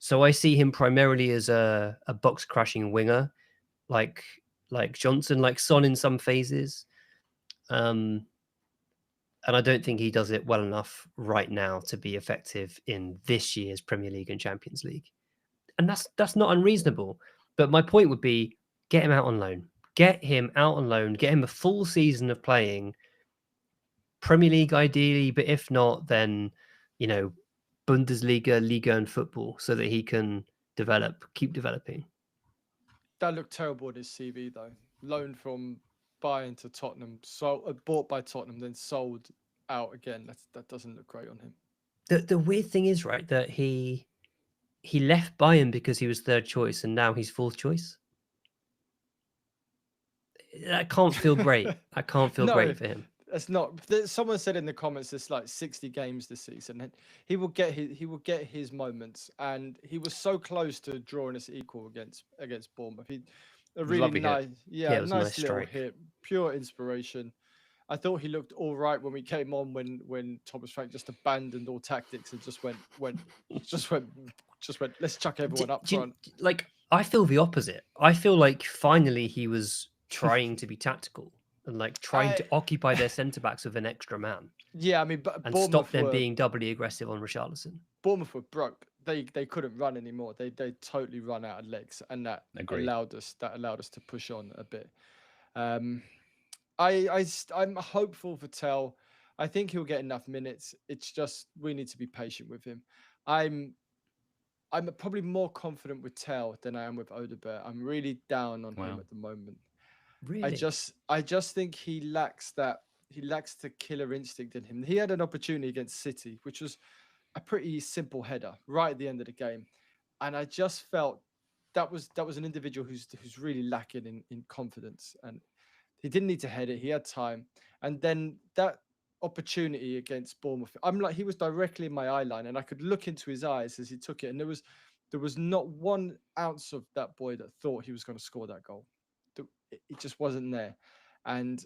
So I see him primarily as a box crashing winger, like Johnson, like Son in some phases. And I don't think he does it well enough right now to be effective in this year's Premier League and Champions League. And that's not unreasonable. But my point would be, get him out on loan. Get him out on loan. Get him a full season of playing Premier League ideally, but if not, then, Bundesliga, Liga and football, so that he can keep developing. That looked terrible in his CV, though. Loaned from Bayern to Tottenham, bought by Tottenham, then sold out again. That doesn't look great on him. The weird thing is, right, that he left Bayern because he was third choice, and now he's fourth choice. That can't feel great. That can't feel great for him. It's not. Someone said in the comments, it's like 60 games this season. He will get his moments, and he was so close to drawing us equal against Bournemouth. A really nice, nice little hit, pure inspiration. I thought he looked all right when we came on, when Thomas Frank just abandoned all tactics and just went. Let's chuck everyone up front. I feel the opposite. I feel like finally he was trying to be tactical and trying to occupy their centre backs with an extra man. Yeah, I mean, but and stop them being doubly aggressive on Richarlison. Bournemouth were broke. They couldn't run anymore. They totally run out of legs, and that allowed us to push on a bit. I'm hopeful for Tell. I think he'll get enough minutes. It's just we need to be patient with him. I'm probably more confident with Tell than I am with Odegaard. I'm really down on him at the moment. Really? I just think he lacks the killer instinct in him. He had an opportunity against City, which was a pretty simple header right at the end of the game, and I just felt that was an individual who's really lacking in confidence, and he didn't need to head it. He had time, and then that opportunity against Bournemouth, he was directly in my eye line, and I could look into his eyes as he took it, and there was not 1 ounce of that boy that thought he was going to score that goal. It just wasn't there, and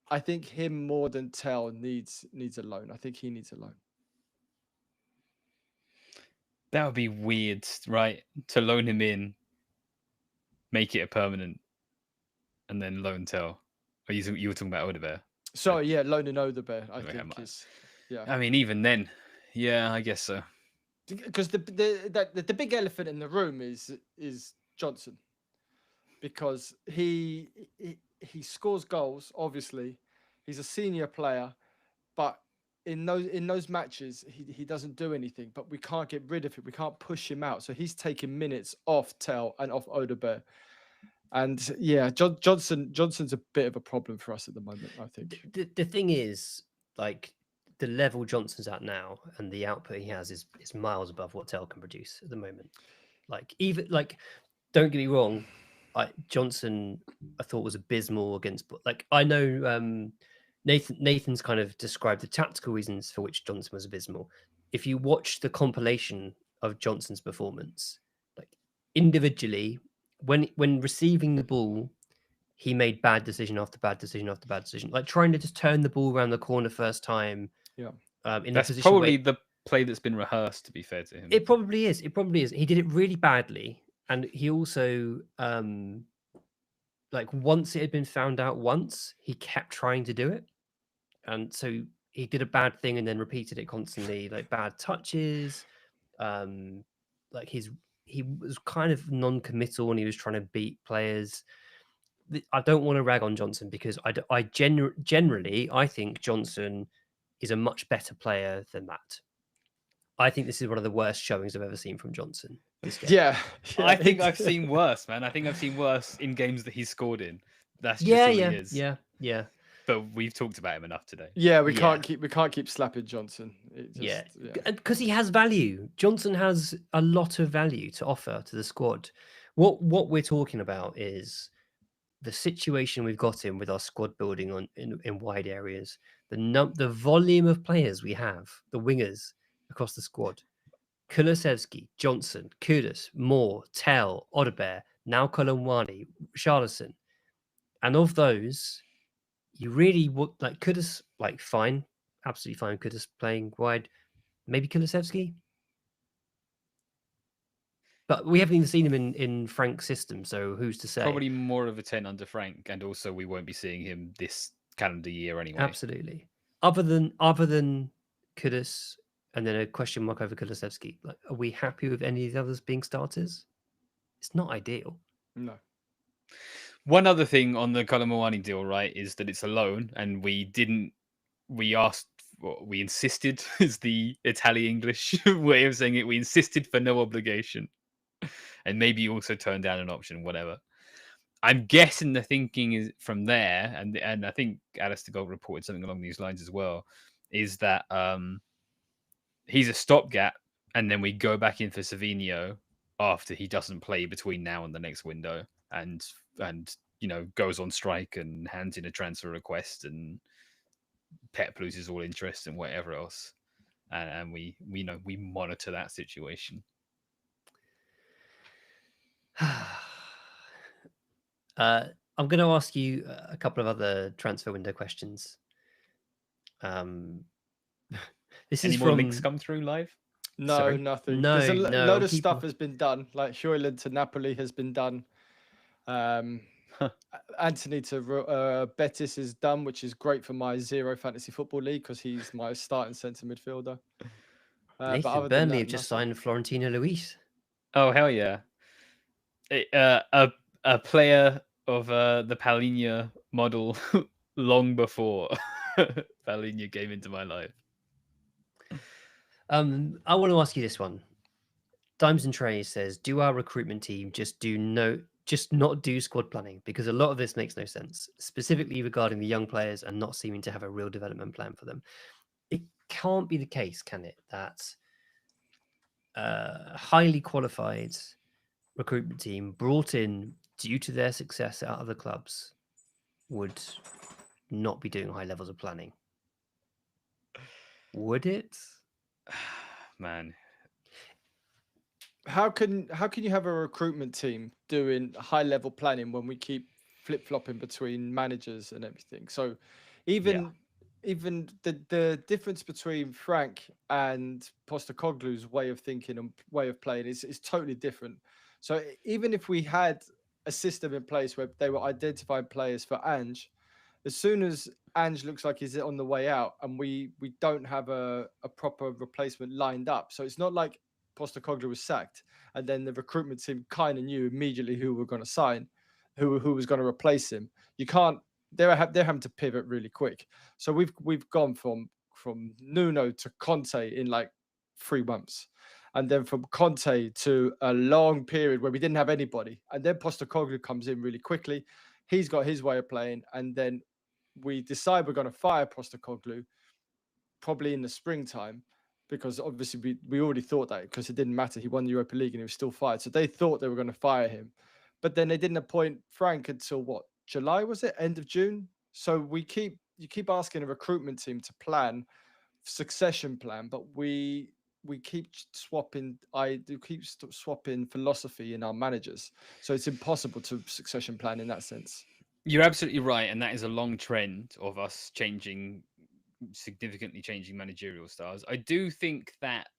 I think him more than Tell needs a loan. I think he needs a loan. That would be weird, right? To loan him in, make it a permanent, and then loan Tell. Or you were talking about Odegaard? Sorry, yeah, loaning Odegaard, I think is. Yeah. I mean, even then, yeah, I guess so. Because the big elephant in the room is Johnson, because he scores goals. Obviously, he's a senior player, but in those matches he doesn't do anything. But we can't get rid of him. We can't push him out. So he's taking minutes off Tell and off Odegaard. And yeah, Johnson's a bit of a problem for us at the moment, I think. The thing is, like, the level Johnson's at now and the output he has is miles above what Tell can produce at the moment. Like, even like, don't get me wrong, Johnson I thought was abysmal against. Like, I know Nathan's kind of described the tactical reasons for which Johnson was abysmal. If you watch the compilation of Johnson's performance, like individually, when receiving the ball, he made bad decision after bad decision after bad decision, like trying to just turn the ball around the corner first time. Yeah, in that's a position probably the play that's been rehearsed. To be fair to him, it probably is. It probably is. He did it really badly, and he also like once it had been found out once, he kept trying to do it, and so he did a bad thing and then repeated it constantly, like bad touches. Like he was kind of non-committal when he was trying to beat players. I don't want to rag on Johnson because I generally I think Johnson is a much better player than that. I think this is one of the worst showings I've ever seen from Johnson this game. Yeah, I think I've seen worse, man. I think I've seen worse in games that he's scored in. That's just who he is. Yeah. But we've talked about him enough today. Yeah, we can't keep slapping Johnson. Because he has value. Johnson has a lot of value to offer to the squad. What we're talking about is the situation we've got in with our squad building in wide areas, the volume of players we have, the wingers across the squad: Kulusevski, Johnson, Kudus, Moore, Tell, Odebear, now Kolonwani, Charlison. And of those, you really would like Kudus, like fine, absolutely fine. Kudus playing wide, maybe Kulusevski. But we haven't even seen him in Frank's system, so who's to say? Probably more of a 10 under Frank, and also we won't be seeing him this calendar year anyway. Absolutely. Other than Kudus, and then a question mark over Kulusevski. Like, are we happy with any of the others being starters? It's not ideal. No. One other thing on the Kolomouani deal, right, is that it's a loan, and we insisted is the Italian English way of saying it. We insisted for no obligation. And maybe also turn down an option, whatever. I'm guessing the thinking is from there, and I think Alistair Gold reported something along these lines as well, is that he's a stopgap, and then we go back in for Savinho after he doesn't play between now and the next window, and goes on strike and hands in a transfer request, and Pep loses all interest and whatever else, and we monitor that situation. I'm going to ask you a couple of other transfer window questions. This Any is more links come through live? No, Sorry? Nothing. No, there's a load of stuff has been done. Like Højlund to Napoli has been done. Anthony to Betis is done, which is great for my Zero Fantasy Football League because he's my starting centre midfielder. Nathan, Burnley have just signed Florentino Luis. Oh, hell yeah. A player of the Palhinha model long before Palhinha came into my life. I want to ask you this one. Dimes and Trays says, do our recruitment team just not do squad planning? Because a lot of this makes no sense, specifically regarding the young players and not seeming to have a real development plan for them. It can't be the case, can it, that a highly qualified recruitment team brought in due to their success at other clubs would not be doing high levels of planning? Would it? Man, how can you have a recruitment team doing high level planning when we keep flip-flopping between managers and everything? So even the difference between Frank and Postecoglou's way of thinking and way of playing is totally different. So even if we had a system in place where they were identifying players for Ange, as soon as Ange looks like he's on the way out and we don't have a proper replacement lined up. So it's not like Postecoglou was sacked and then the recruitment team kind of knew immediately who we're going to sign, who was going to replace him. You can't. They're having to pivot really quick. So we've gone from Nuno to Conte in like 3 months, And then from Conte to a long period where we didn't have anybody. And then Postecoglou comes in really quickly. He's got his way of playing. And then we decide we're going to fire Postecoglou probably in the springtime, because obviously we already thought that, because it didn't matter. He won the Europa League and he was still fired. So they thought they were going to fire him. But then they didn't appoint Frank until what? July, was it? End of June? So you keep asking a recruitment team to plan, succession plan, but we keep swapping philosophy in our managers. So it's impossible to succession plan in that sense. You're absolutely right. And that is a long trend of us significantly changing managerial styles. I do think that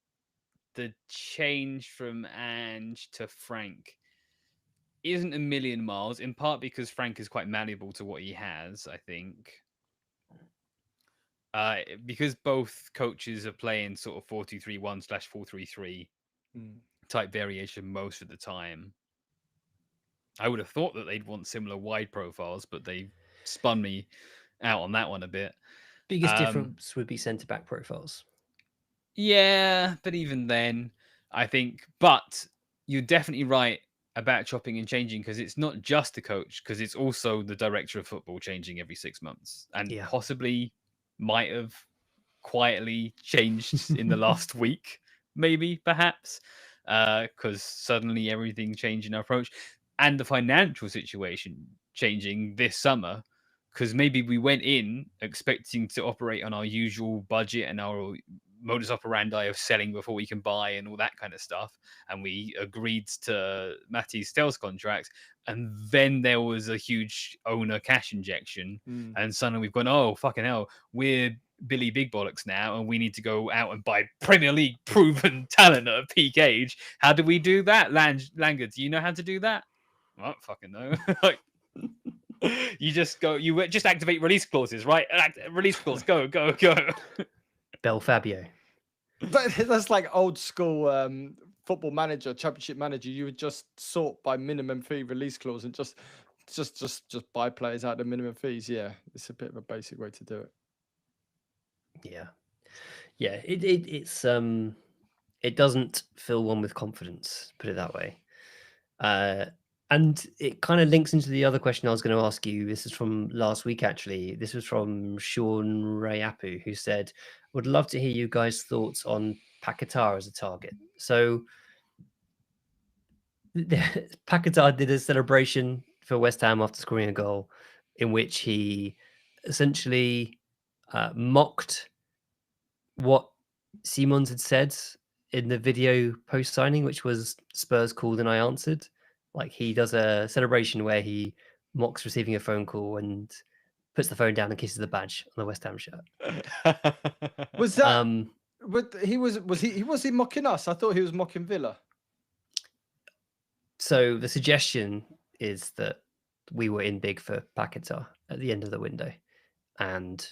the change from Ange to Frank isn't a million miles, in part because Frank is quite malleable to what he has, I think. Because both coaches are playing sort of 4-2-3-1/4-3-3 type variation most of the time. I would have thought that they'd want similar wide profiles, but they spun me out on that one a bit. Biggest difference would be centre-back profiles. Yeah, but even then, I think... But you're definitely right about chopping and changing, because it's not just the coach, because it's also the director of football changing every 6 months, and possibly might have quietly changed in the last week, maybe, perhaps, because suddenly everything changed in our approach, and the financial situation changing this summer, because maybe we went in expecting to operate on our usual budget and our modus operandi of selling before we can buy and all that kind of stuff, and we agreed to Matty's sales contract, and then there was a huge owner cash injection, and suddenly we've gone, oh fucking hell, we're Billy Big Bollocks now, and we need to go out and buy Premier League proven talent at a peak age. How do we do that? Langer, do you know how to do that? I don't fucking know. Like, you just activate release clauses, right? Release clause, go. Bel Fabio. But that's like old school football manager, championship manager. You would just sort by minimum fee release clause and just buy players out of minimum fees. Yeah, it's a bit of a basic way to do it. Yeah. It doesn't fill one with confidence, put it that way. And it kind of links into the other question I was going to ask you. This is from last week, actually. This was from Sean Rayapu, who said, would love to hear you guys' thoughts on Paqueta as a target. So Paqueta did a celebration for West Ham after scoring a goal, in which he essentially mocked what Simmons had said in the video post-signing, which was Spurs called and I answered. Like, he does a celebration where he mocks receiving a phone call and puts the phone down and kisses the badge on the West Ham shirt. Was that? But was he mocking us? I thought he was mocking Villa. So the suggestion is that we were in big for Paqueta at the end of the window, and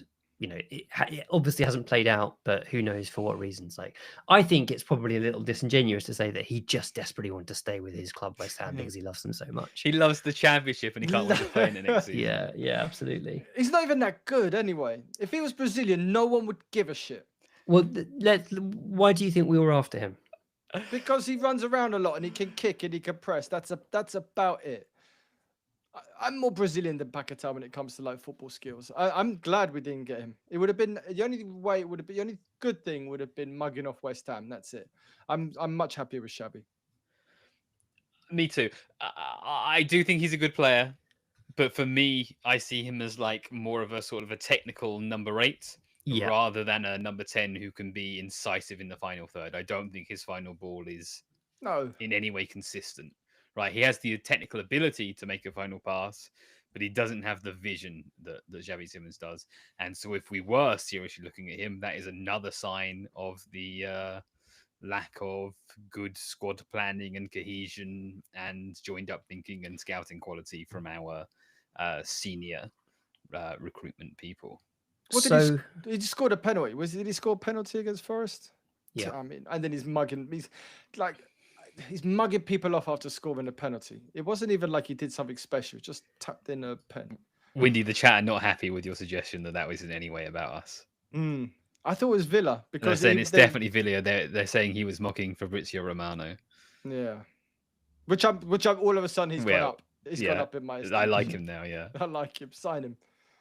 it obviously hasn't played out, but who knows for what reasons. Like, I think it's probably a little disingenuous to say that he just desperately wanted to stay with his club West Ham because he loves them so much. He loves the championship and he can't wait to play in the next season. Yeah, absolutely. He's not even that good anyway. If he was Brazilian, no one would give a shit. Well, why do you think we were after him? Because he runs around a lot and he can kick and he can press. That's about it. I'm more Brazilian than Paqueta when it comes to like football skills. I'm glad we didn't get him. It would have been the only good thing would have been mugging off West Ham. That's it. I'm much happier with Xavi. Me too. I do think he's a good player, but for me, I see him as like more of a sort of a technical number 8 rather than a number 10 who can be incisive in the final third. I don't think his final ball is in any way consistent. Right, he has the technical ability to make a final pass, but he doesn't have the vision that Javi Simmons does. And so if we were seriously looking at him, that is another sign of the lack of good squad planning and cohesion and joined up thinking and scouting quality from our senior recruitment people. What he scored a penalty. Did he score a penalty against Forest? Yeah. I mean, and then he's mugging people off after scoring a penalty. It wasn't even like he did something special. Just tapped in a pen. Windy, the chat, are not happy with your suggestion that was in any way about us. I thought it was Villa because they're saying it's definitely Villa. They're saying he was mocking Fabrizio Romano. Yeah, which I'm all of a sudden he's gone up. He's gone up in my estimation. I like him now. Yeah, I like him. Sign him.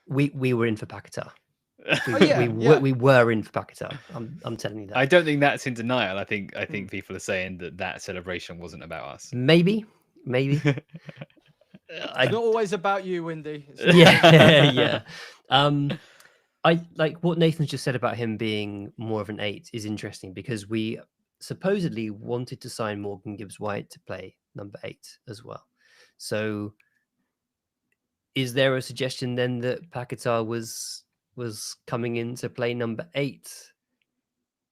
We were in for Paqueta. We were in for Paqueta. I'm telling you that. I don't think that's in denial. I think people are saying that celebration wasn't about us. Maybe. It's not always about you, Windy. Yeah. I like what Nathan's just said about him being more of an 8 is interesting because we supposedly wanted to sign Morgan Gibbs-White to play number 8 as well. So is there a suggestion then that Paqueta was coming in to play number 8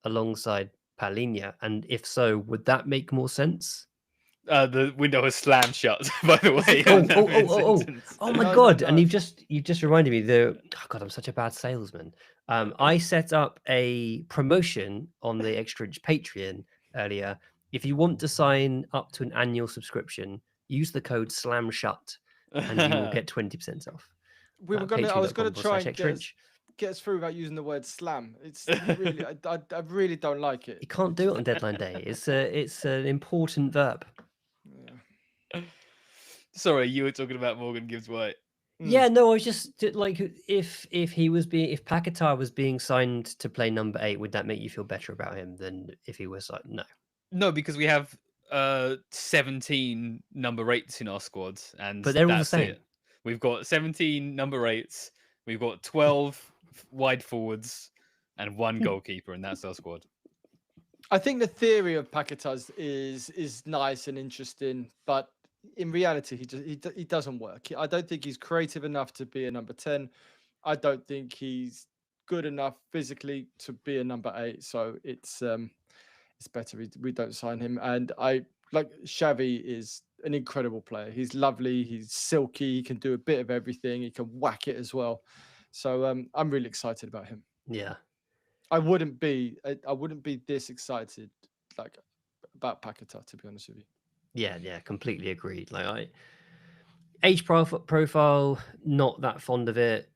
alongside Palhinha? And if so, would that make more sense? The window has slammed shut, by the way. Oh my God. And you've just reminded me God, I'm such a bad salesman. I set up a promotion on the Extra Inch Patreon earlier. If you want to sign up to an annual subscription, use the code SLAMSHUT and you will get 20% off. I was gonna try and get us through without using the word slam. It's really I really don't like it. You can't do it on deadline day. It's an important verb. Yeah. Sorry, you were talking about Morgan Gibbs-White. Yeah, no, I was just like, if Paqueta was being signed to play number 8, would that make you feel better about him than if he was like No, because we have 17 number 8s in our squad, and but they're all the same. We've got 17 number 8s, we've got 12 wide forwards, and 1 goalkeeper, and that's our squad. I think the theory of Paqueta's is nice and interesting, but in reality, he doesn't work. I don't think he's creative enough to be a number 10. I don't think he's good enough physically to be a number 8. So it's better we don't sign him. And I like Xavi is an incredible player. He's lovely. He's silky. He can do a bit of everything. He can whack it as well. So I'm really excited about him. Yeah. I wouldn't be this excited about Paqueta, to be honest with you. Yeah, completely agreed. Like age profile, not that fond of it.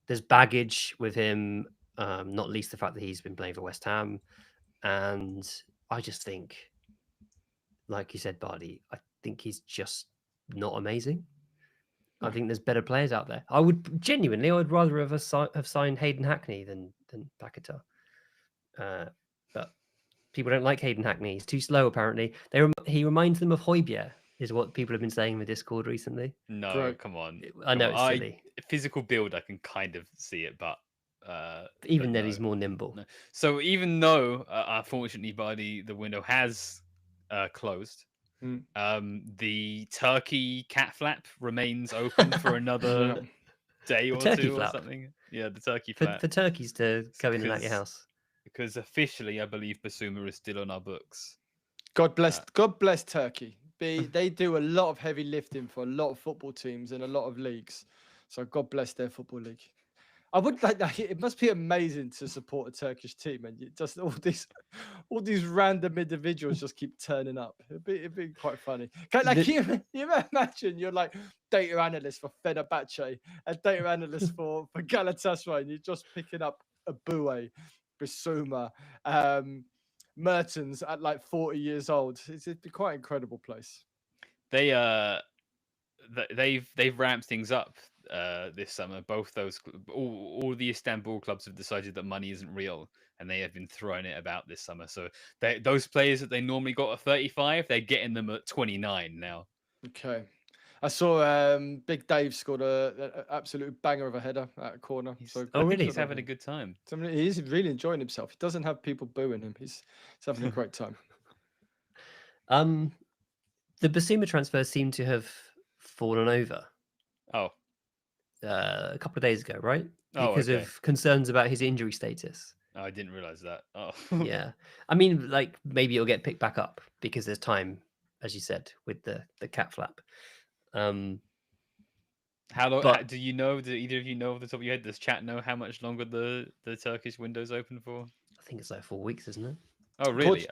There's baggage with him, not least the fact that he's been playing for West Ham, and I just think, like you said, Bardi, I think he's just not amazing. I think there's better players out there. I would rather have signed Hayden Hackney than Paqueta. But people don't like Hayden Hackney. He's too slow, apparently. He reminds them of Højbjerg, is what people have been saying in the Discord recently. No, come on. I know it's silly. Physical build, I can kind of see it, but even then, he's more nimble. No. So even though, unfortunately, the window has closed, the Turkey cat flap remains open for another day or two or something. Yeah, the Turkey flap. For turkeys to go in and out your house. Because officially, I believe Basuma is still on our books. God bless Turkey. They do a lot of heavy lifting for a lot of football teams and a lot of leagues. So God bless their football league. I would like that. It must be amazing to support a Turkish team, and just all these random individuals just keep turning up. It'd be quite funny. You imagine you're like data analyst for Fenerbahce and data analyst for Galatasaray, and you're just picking up Aboué, Bissouma, Mertens at like 40 years old. It'd be quite an incredible place. They've ramped things up this summer. Both those, all the Istanbul clubs have decided that money isn't real, and they have been throwing it about this summer. So those players that they normally got at 35, they're getting them at 29 now. Okay. I saw Big Dave scored an absolute banger of a header at a corner. Really? He's having a good time. He's really enjoying himself. He doesn't have people booing him. He's having a great time. The Basuma transfers seem to have fallen over. Oh. A couple of days ago, right? Because of concerns about his injury status. Oh, I didn't realize that. Oh. Yeah. I mean, like, maybe it'll get picked back up because there's time, as you said, with the cat flap. How long do you know? Do either of you know off the top of your head? Does chat know how much longer the Turkish window's open for? I think it's like 4 weeks, isn't it? Oh, really?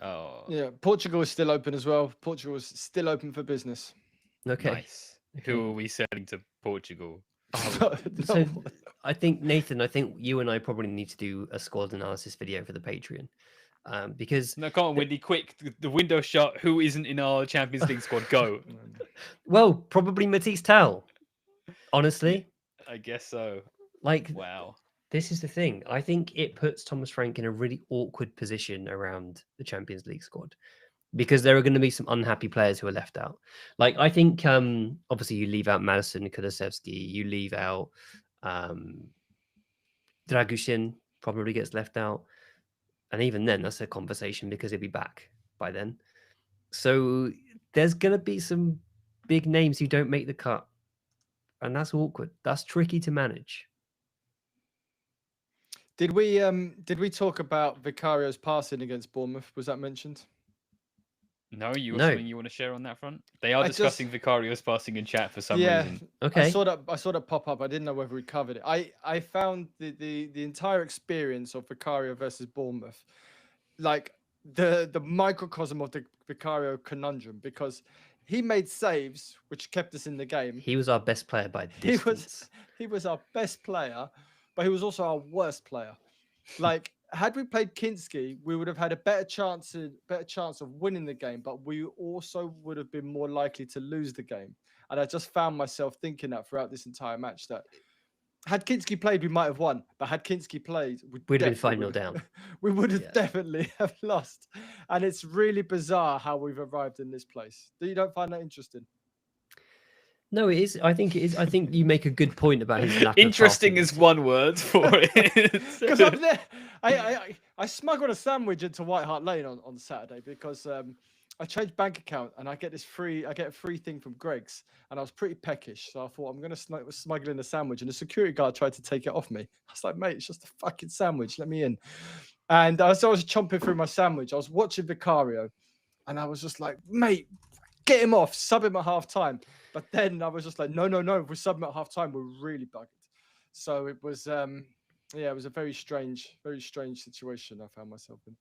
Yeah, Portugal is still open as well. Portugal is still open for business. Okay. Nice. Who are we selling to Portugal? So I think, Nathan, you and I probably need to do a squad analysis video for the Patreon. Because no, come on, Windy, quick! The window shut. Who isn't in our Champions League squad? Go. Well, probably Matisse Tal. Honestly, I guess so. Like, wow. This is the thing. I think it puts Thomas Frank in a really awkward position around the Champions League squad because there are going to be some unhappy players who are left out. Like, I think obviously you leave out Madison, Kulusevski, you leave out Dragushin probably gets left out. And even then, that's a conversation because he'll be back by then. So there's going to be some big names who don't make the cut. And that's awkward. That's tricky to manage. Did we talk about Vicario's passing against Bournemouth? Was that mentioned? No, something you want to share on that front? They are discussing Vicario's passing in chat for some reason. Okay. I saw that pop up. I didn't know whether we covered it. I found the entire experience of Vicario versus Bournemouth, like the microcosm of the Vicario conundrum, because he made saves which kept us in the game. He was our best player by distance. He was our best player, but he was also our worst player. Like, had we played Kinski, we would have had a better chance of winning the game, but we also would have been more likely to lose the game. And I just found myself thinking that throughout this entire match, that had Kinski played, we might have won. But had Kinski played, we'd have been 5-0 down. We would have definitely have lost. And it's really bizarre how we've arrived in this place. You don't find that interesting? No, it is. I think it is. I think you make a good point about his lack interesting of is one word for it. Because I'm there. I smuggled a sandwich into White Hart Lane on Saturday because I changed bank account and I get a free thing from Greg's, and I was pretty peckish, so I thought I'm gonna smuggle in a sandwich, and the security guard tried to take it off me. I was like, mate, it's just a fucking sandwich, let me in. And so I was chomping through my sandwich. I was watching Vicario, and I was just like, mate, get him off, sub him at half time. But then I was just like, no, if we sub him at half time, we're really bugged. So it was, it was a very strange situation I found myself in.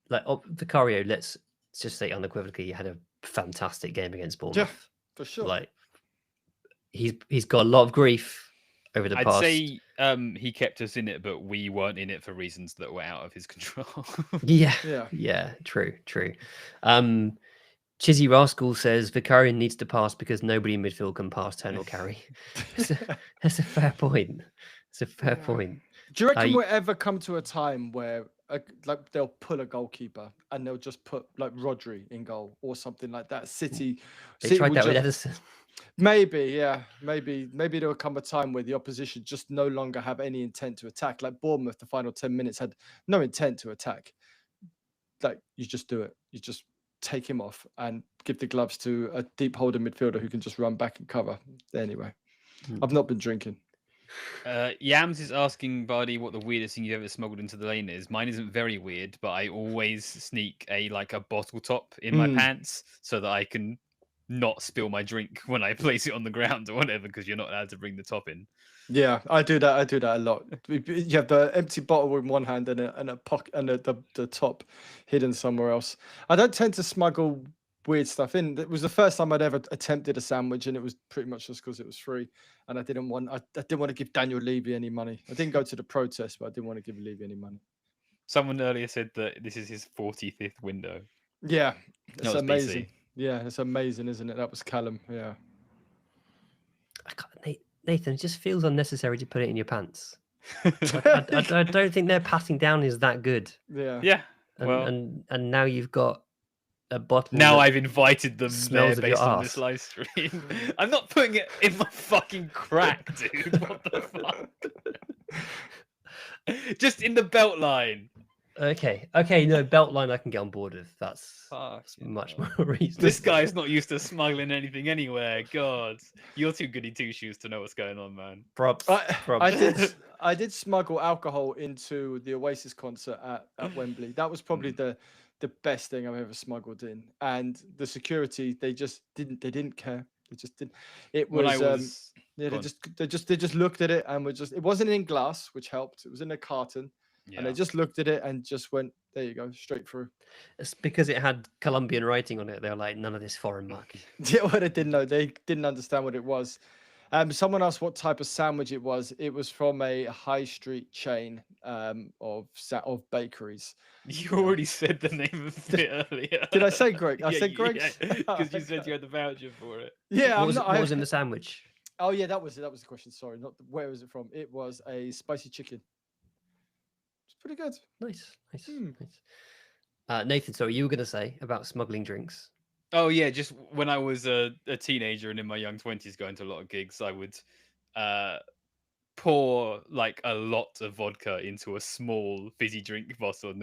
Vicario, let's just say unequivocally, he had a fantastic game against Bournemouth. Yeah, for sure. Like, he's got a lot of grief over the past. I'd say he kept us in it, but we weren't in it for reasons that were out of his control. Yeah. True. Chizzy Rascal says Vicario needs to pass because nobody in midfield can pass, turn or carry. That's a fair point. It's a fair point. Do you reckon we'll ever come to a time where like they'll pull a goalkeeper and they'll just put like Rodri in goal or something like that? City tried that with Edison. Maybe there'll come a time where the opposition just no longer have any intent to attack. Like Bournemouth, the final 10 minutes had no intent to attack. Like, you just do it. You just take him off and give the gloves to a deep holder midfielder who can just run back and cover. Anyway, I've not been drinking. Yams is asking Bardi what the weirdest thing you've ever smuggled into the lane is. Mine isn't very weird, but I always sneak a bottle top in my pants so that I can not spill my drink when I place it on the ground or whatever, because you're not allowed to bring the top in. Yeah, I do that a lot. You have the empty bottle in one hand and a pocket and the top hidden somewhere else. I don't tend to smuggle weird stuff in. It was the first time I'd ever attempted a sandwich, and it was pretty much just because it was free, and I didn't want to give Daniel Levy any money. I didn't go to the protest, but I didn't want to give Levy any money. Someone earlier said that this is his 45th window. Yeah, it's amazing. BC. Yeah, it's amazing, isn't it? That was Callum. Yeah. Nathan, it just feels unnecessary to put it in your pants. I don't think their passing down is that good. Yeah. And now you've got a bottle. Now I've invited them there based on this live stream. I'm not putting it in my fucking crack, dude. What the fuck? Just in the belt line. Okay. No, belt line I can get on board with. That's much more reasonable. This guy's not used to smuggling anything anywhere. God, you're too goody two shoes to know what's going on, man. Props. I did smuggle alcohol into the Oasis concert at Wembley. That was probably the best thing I've ever smuggled in. And the security, they didn't care. They just didn't. It was they just looked at it and it wasn't in glass, which helped. It was in a carton. Yeah. And they just looked at it and just went, There you go, straight through. It's because it had Colombian writing on it. They're like, none of this foreign muck. Yeah, well, they didn't know. They didn't understand what it was. Someone asked what type of sandwich it was. It was from a high street chain of bakeries. You already said the name of it earlier. Did I say Greg? I said Greg because you said you had the voucher for it. Yeah, what was in the sandwich? Oh yeah, that was it. That was the question. Sorry, not where was it from? It was a spicy chicken. It's pretty good. Nice. Nathan, so you were going to say about smuggling drinks? Oh yeah, just when I was a teenager and in my young 20s going to a lot of gigs, I would pour like a lot of vodka into a small fizzy drink bottle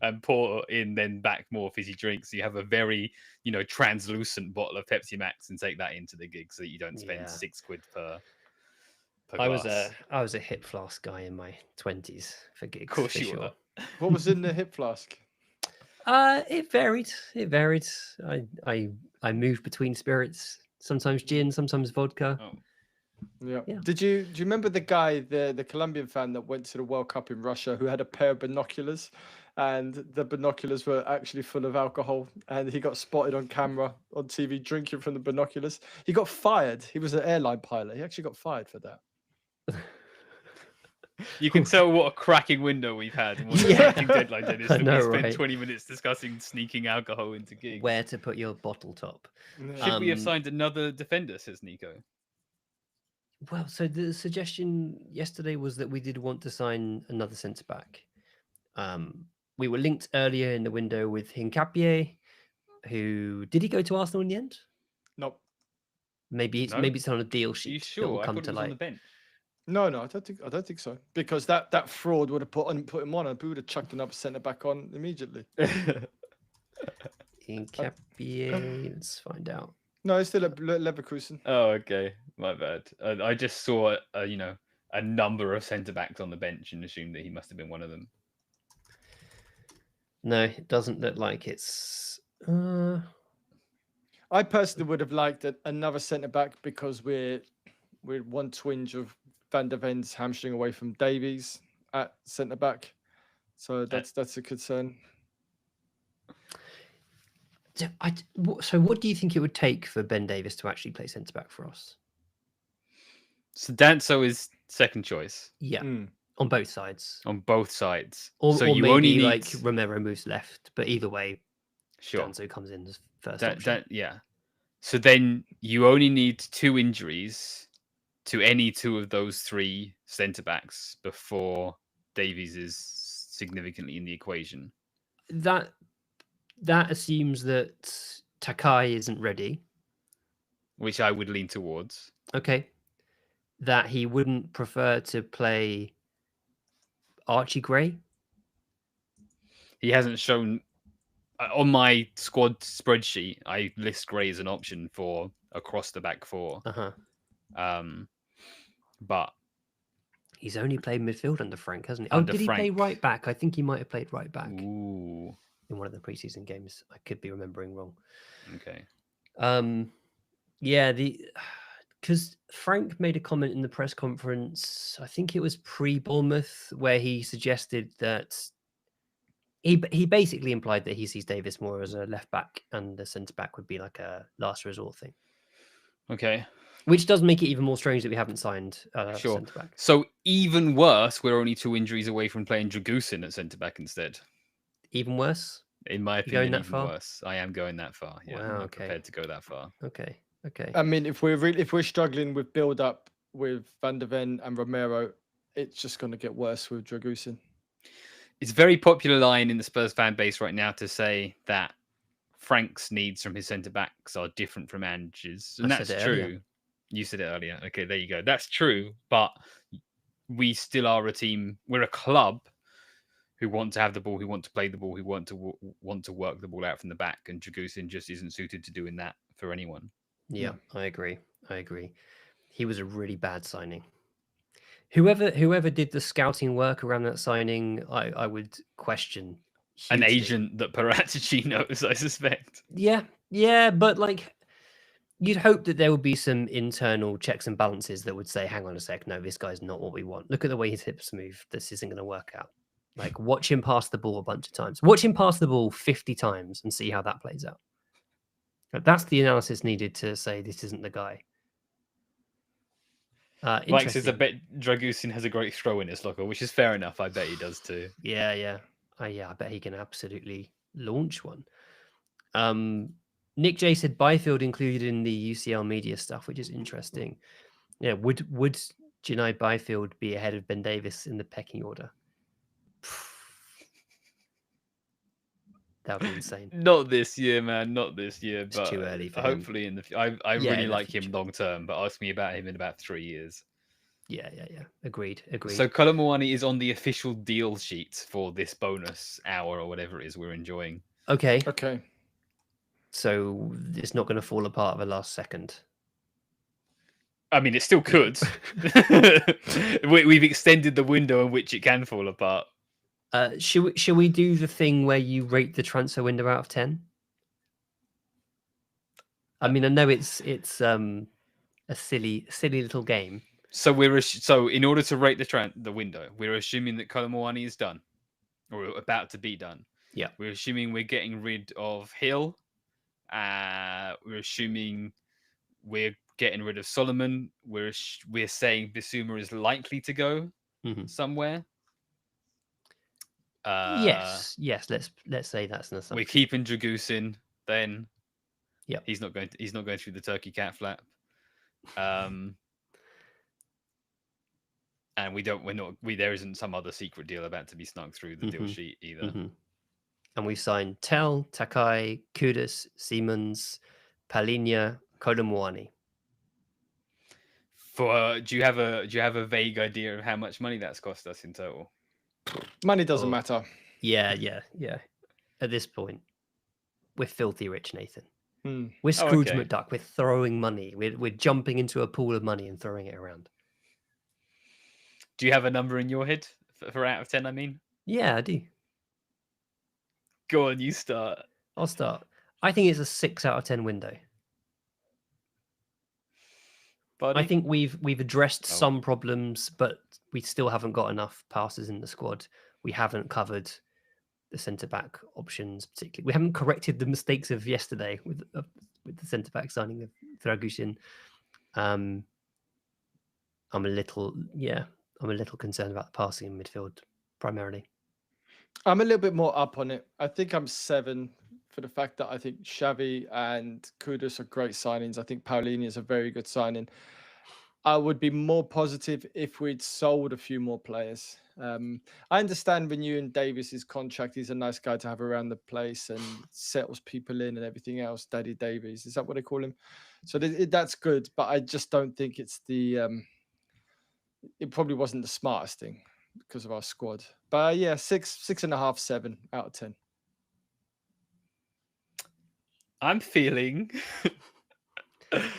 and pour in then back more fizzy drinks. So you have a very, translucent bottle of Pepsi Max and take that into the gig so that you don't spend £6 per glass. I was a hip flask guy in my 20s for gigs. Of course you were. What was in the hip flask? It varied. I moved between spirits, sometimes gin, sometimes vodka. Oh. Yeah. Do you remember the guy, the Colombian fan that went to the World Cup in Russia, who had a pair of binoculars, and the binoculars were actually full of alcohol, and he got spotted on camera on TV drinking from the binoculars? He got fired. He was an airline pilot. He actually got fired for that. You can tell what a cracking window we've had. And what a cracking deadline, Dennis. We spent 20 minutes discussing sneaking alcohol into gigs. Where to put your bottle top. Should we have signed another defender, says Nico? Well, so the suggestion yesterday was that we did want to sign another centre-back. We were linked earlier in the window with Hincapié, who... Did he go to Arsenal in the end? Nope. Maybe it's on a deal sheet. Are you sure? I thought it was on the bench. No, I don't think so. Because that fraud would have put him on, and we would have chucked another centre back on immediately. Hincapié, let's find out. No, it's still at Leverkusen. Oh, okay, my bad. I just saw a number of centre backs on the bench and assumed that he must have been one of them. No, it doesn't look like it's. I personally would have liked another centre back because we're one twinge of Van der Ven's hamstring away from Davies at centre back, so that's a concern. So what do you think it would take for Ben Davies to actually play centre back for us? So Danso is second choice. Yeah, on both sides. On both sides. Or you maybe only need... like Romero moves left, but either way, sure. Danso comes in as first option. Yeah. So then you only need 2 injuries to any 2 of those 3 centre backs before Davies is significantly in the equation. That assumes that Takai isn't ready. Which I would lean towards. Okay. That he wouldn't prefer to play Archie Gray? He hasn't shown... On my squad spreadsheet, I list Gray as an option for across the back 4. But... He's only played midfield under Frank, hasn't he? Did he play right back? I think he might have played right back. Ooh. In one of the preseason games. I could be remembering wrong. Okay. Because Frank made a comment in the press conference, I think it was pre-Bournemouth, where he suggested that he basically implied that he sees Davies more as a left back and the centre back would be like a last resort thing. Okay. Which does make it even more strange that we haven't signed sure. centre back. So even worse, we're only 2 injuries away from playing Dragusin at centre back instead. Even worse? In my opinion, even worse. I am going that far. Yeah, wow, I'm prepared to go that far. Okay. I mean, if we're struggling with build up with Van der Ven and Romero, it's just going to get worse with Dragusin. It's a very popular line in the Spurs fan base right now to say that Frank's needs from his centre backs are different from Ange's, and that's true. Earlier. You said it earlier. Okay, there you go. That's true, but we still are a team. We're a club who want to have the ball, who want to play the ball, who want to work the ball out from the back, and Dragusin just isn't suited to doing that for anyone. Yeah, I agree. He was a really bad signing. Whoever did the scouting work around that signing, I would question. Hugely. An agent that Paratici knows, I suspect. Yeah, but like you'd hope that there would be some internal checks and balances that would say, hang on a sec, no, this guy's not what we want. Look at the way his hips move. This isn't going to work out. Like, watch him pass the ball a bunch of times. Watch him pass the ball 50 times and see how that plays out. That's the analysis needed to say this isn't the guy. Mike says, I bet Dragusin has a great throw in his locker, which is fair enough. I bet he does too. Yeah. I bet he can absolutely launch one. Nick J said Byfield included in the UCL media stuff, which is interesting. Yeah, would Janai Byfield be ahead of Ben Davis in the pecking order? That would be insane. Not this year, man. Not this year. It's but too early for hopefully him. in the I really like him long term, but ask me about him in about 3 years. Yeah. Agreed. So Colomwani is on the official deal sheet for this bonus hour or whatever it is we're enjoying. Okay. So it's not going to fall apart at the last second. I mean, it still could. We've extended the window in which it can fall apart. Should we do the thing where you rate the transfer window out of 10? I mean, I know it's a silly little game. So in order to rate the window, we're assuming that Colomwani is done or about to be done. Yeah. We're assuming we're getting rid of Hill. We're assuming we're getting rid of Solomon. We're saying Bissouma is likely to go somewhere. Yes. Let's say that's an assumption. We're keeping Dragusin. Then, yeah, he's not going through the Turkey cat flap. And there isn't some other secret deal about to be snuck through the deal sheet either. And we signed Tel, Takai, Kudus, Simmons, Palhinha, Colomwani. Do you have a vague idea of how much money that's cost us in total? Money doesn't matter. Yeah. At this point, we're filthy rich, Nathan. We're Scrooge McDuck. We're throwing money. We're jumping into a pool of money and throwing it around. Do you have a number in your head for out of 10? I mean, yeah, I do. Go on, you start. I'll start. I think it's a 6 out of 10 window. Buddy? I think we've addressed some problems, but we still haven't got enough passes in the squad. We haven't covered the centre-back options particularly. We haven't corrected the mistakes of yesterday with the centre-back signing of Dragusin. I'm a little concerned about the passing in midfield primarily. I'm a little bit more up on it. I think I'm 7 for the fact that I think Xavi and Kudus are great signings. I think Palhinha is a very good signing. I would be more positive if we'd sold a few more players. I understand renewing Davis's contract. He's a nice guy to have around the place and settles people in and everything else. Daddy Davies, is that what they call him? So that's good, but I just don't think it's it probably wasn't the smartest thing because of our squad. But yeah, 6.5, 7 out of 10. I'm feeling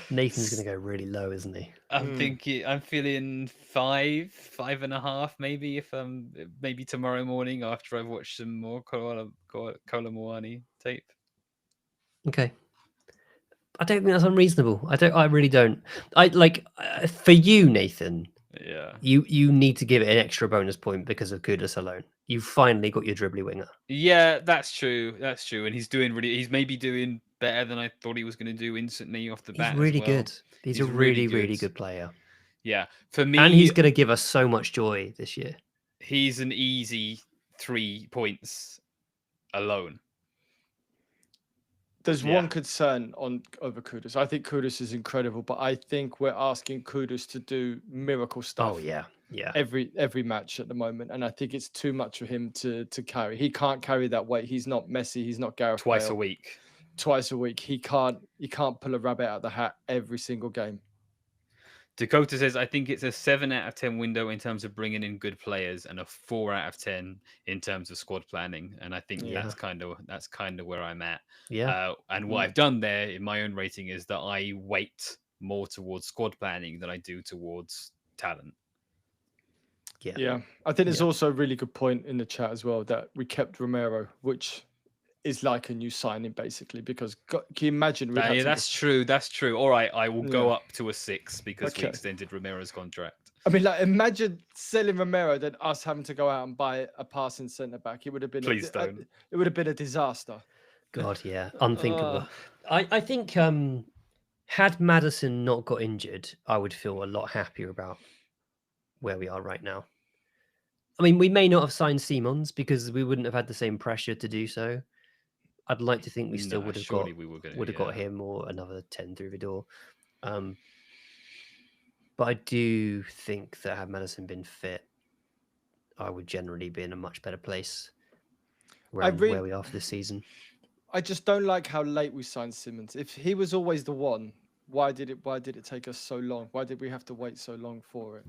Nathan's going to go really low, isn't he? I'm feeling 5.5, maybe maybe tomorrow morning after I've watched some more Colomwani tape. Okay. I don't think that's unreasonable. I really don't. For you, Nathan. Yeah. You need to give it an extra bonus point because of Kudus alone. You finally got your dribbly winger. Yeah, that's true. And he's maybe doing better than I thought he was going to do instantly off the bat. He's really as well. good. He's a really good player. Yeah. For me, and he's going to give us so much joy this year. He's an easy 3 points alone. There's one concern over Kudus. I think Kudus is incredible, but I think we're asking Kudus to do miracle stuff. Oh yeah. Every match at the moment, and I think it's too much for him to carry. He can't carry that weight. He's not Messi. He's not Gareth Twice Bale. a week. He can't pull a rabbit out of the hat every single game. Dakota says, I think it's a 7 out of 10 window in terms of bringing in good players and a 4 out of 10 in terms of squad planning. And I think that's kind of where I'm at. Yeah. And what I've done there in my own rating is that I weight more towards squad planning than I do towards talent. Yeah. I think there's also a really good point in the chat as well that we kept Romero, which is like a new signing basically, because can you imagine? That's true. All right. I will go up to a 6 because we extended Romero's contract. I mean, like, imagine selling Romero, then us having to go out and buy a passing centre back. It would have been it would have been a disaster. God, yeah, unthinkable. I think had Maddison not got injured, I would feel a lot happier about where we are right now. I mean, we may not have signed Simmons because we wouldn't have had the same pressure to do so. I'd like to think we still would have got him or another 10 through the door. But I do think that had Maddison been fit, I would generally be in a much better place where we are for this season. I just don't like how late we signed Simmons. If he was always the one, why did it take us so long? Why did we have to wait so long for it?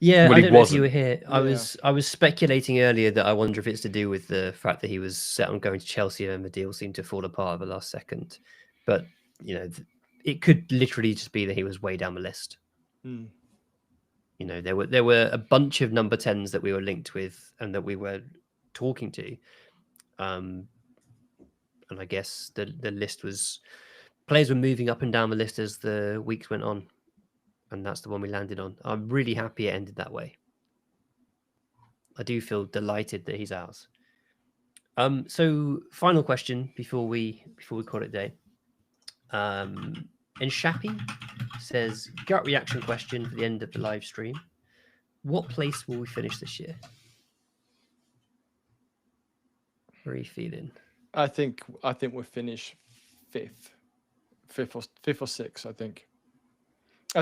Yeah, I don't know if you were here. I was speculating earlier that I wonder if it's to do with the fact that he was set on going to Chelsea and the deal seemed to fall apart at the last second. But, you know, it could literally just be that he was way down the list. You know, there were a bunch of number 10s that we were linked with and that we were talking to. And I guess the list was... Players were moving up and down the list as the weeks went on. And that's the one we landed on. I'm really happy it ended that way. I do feel delighted that he's ours. So final question before we call it a day. And Shappy says, gut reaction question for the end of the live stream. What place will we finish this year? Where are you feeling? I think we'll finish fifth or sixth. I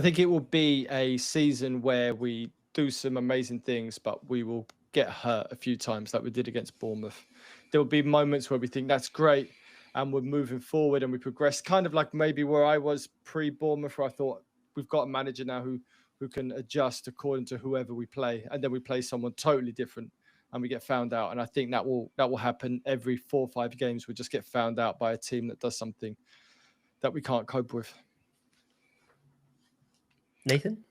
think it will be a season where we do some amazing things, but we will get hurt a few times, like we did against Bournemouth. There will be moments where we think that's great, and we're moving forward and we progress. Kind of like maybe where I was pre-Bournemouth, where I thought we've got a manager now who can adjust according to whoever we play, and then we play someone totally different and we get found out. And I think that will happen every 4 or 5 games. We'll just get found out by a team that does something that we can't cope with. Nathan?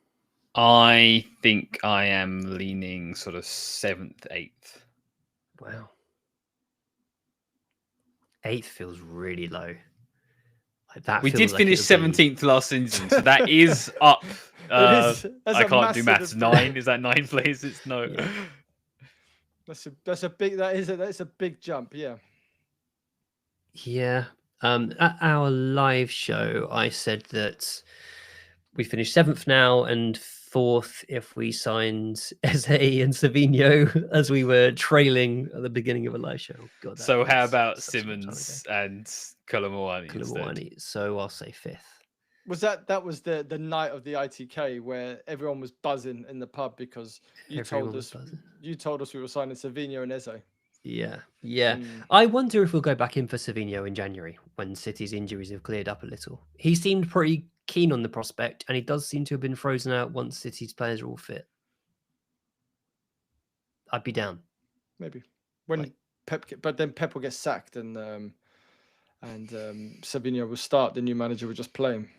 I think I am leaning sort of 7th, 8th. Wow. 8th feels really low. We did finish 17th last season, so that is up. I can't do maths. 9 is that 9 places? No. Yeah. That's a big jump. Yeah. Yeah. At our live show, I said that we finished 7th now and 4th if we signed Eze and Savinho as we were trailing at the beginning of a live show. God, so how about Simmons and Koulibaly? So I'll say 5th. Was that was the night of the ITK where everyone was buzzing in the pub because you told us we were signing Savinho and Eze. Yeah. I wonder if we'll go back in for Savinho in January when City's injuries have cleared up a little. He seemed pretty keen on the prospect, and he does seem to have been frozen out once City's players are all fit. I'd be down. Maybe when Pep will get sacked and Savinho will start. The new manager will just play him.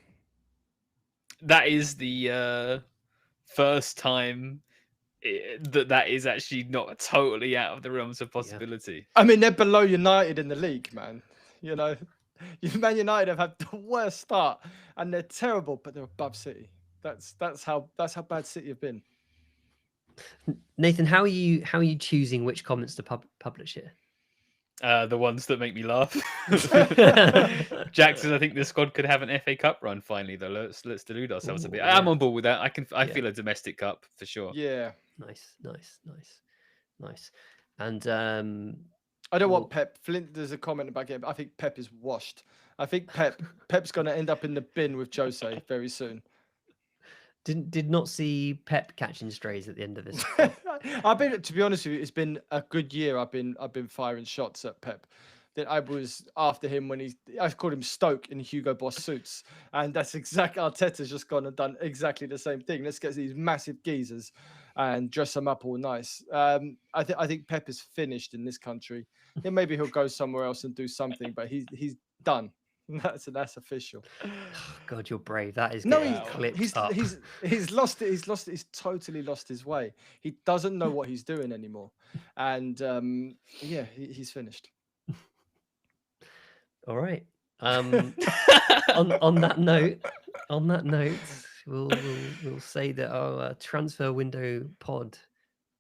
That is the first time that is actually not totally out of the realms of possibility. Yeah. I mean, they're below United in the league, man. You know, Man United have had the worst start, and they're terrible, but they're above City. That's how bad City have been. Nathan, how are you choosing which comments to publish here? The ones that make me laugh. Jackson, I think the squad could have an FA Cup run finally, though. Let's delude ourselves a bit. I'm on board with that. I feel a domestic cup for sure. Yeah. Nice. And I don't want Pep. Flint, there's a comment about it. I think Pep is washed. I think Pep's going to end up in the bin with Jose very soon. Did not see Pep catching strays at the end of this. To be honest with you, it's been a good year. I've been firing shots at Pep. That I was after him when I called him Stoke in Hugo Boss suits, and that's exactly Arteta's just gone and done exactly the same thing. Let's get these massive geezers and dress them up all nice. I think Pep is finished in this country. Yeah, maybe he'll go somewhere else and do something, but he's done. That's official. God, you're brave. That is he's lost it. He's totally lost his way. He doesn't know what he's doing anymore, and he's finished. All right. On that note, we'll say that our transfer window pod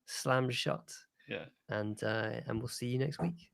slammed shut. Yeah. And we'll see you next week.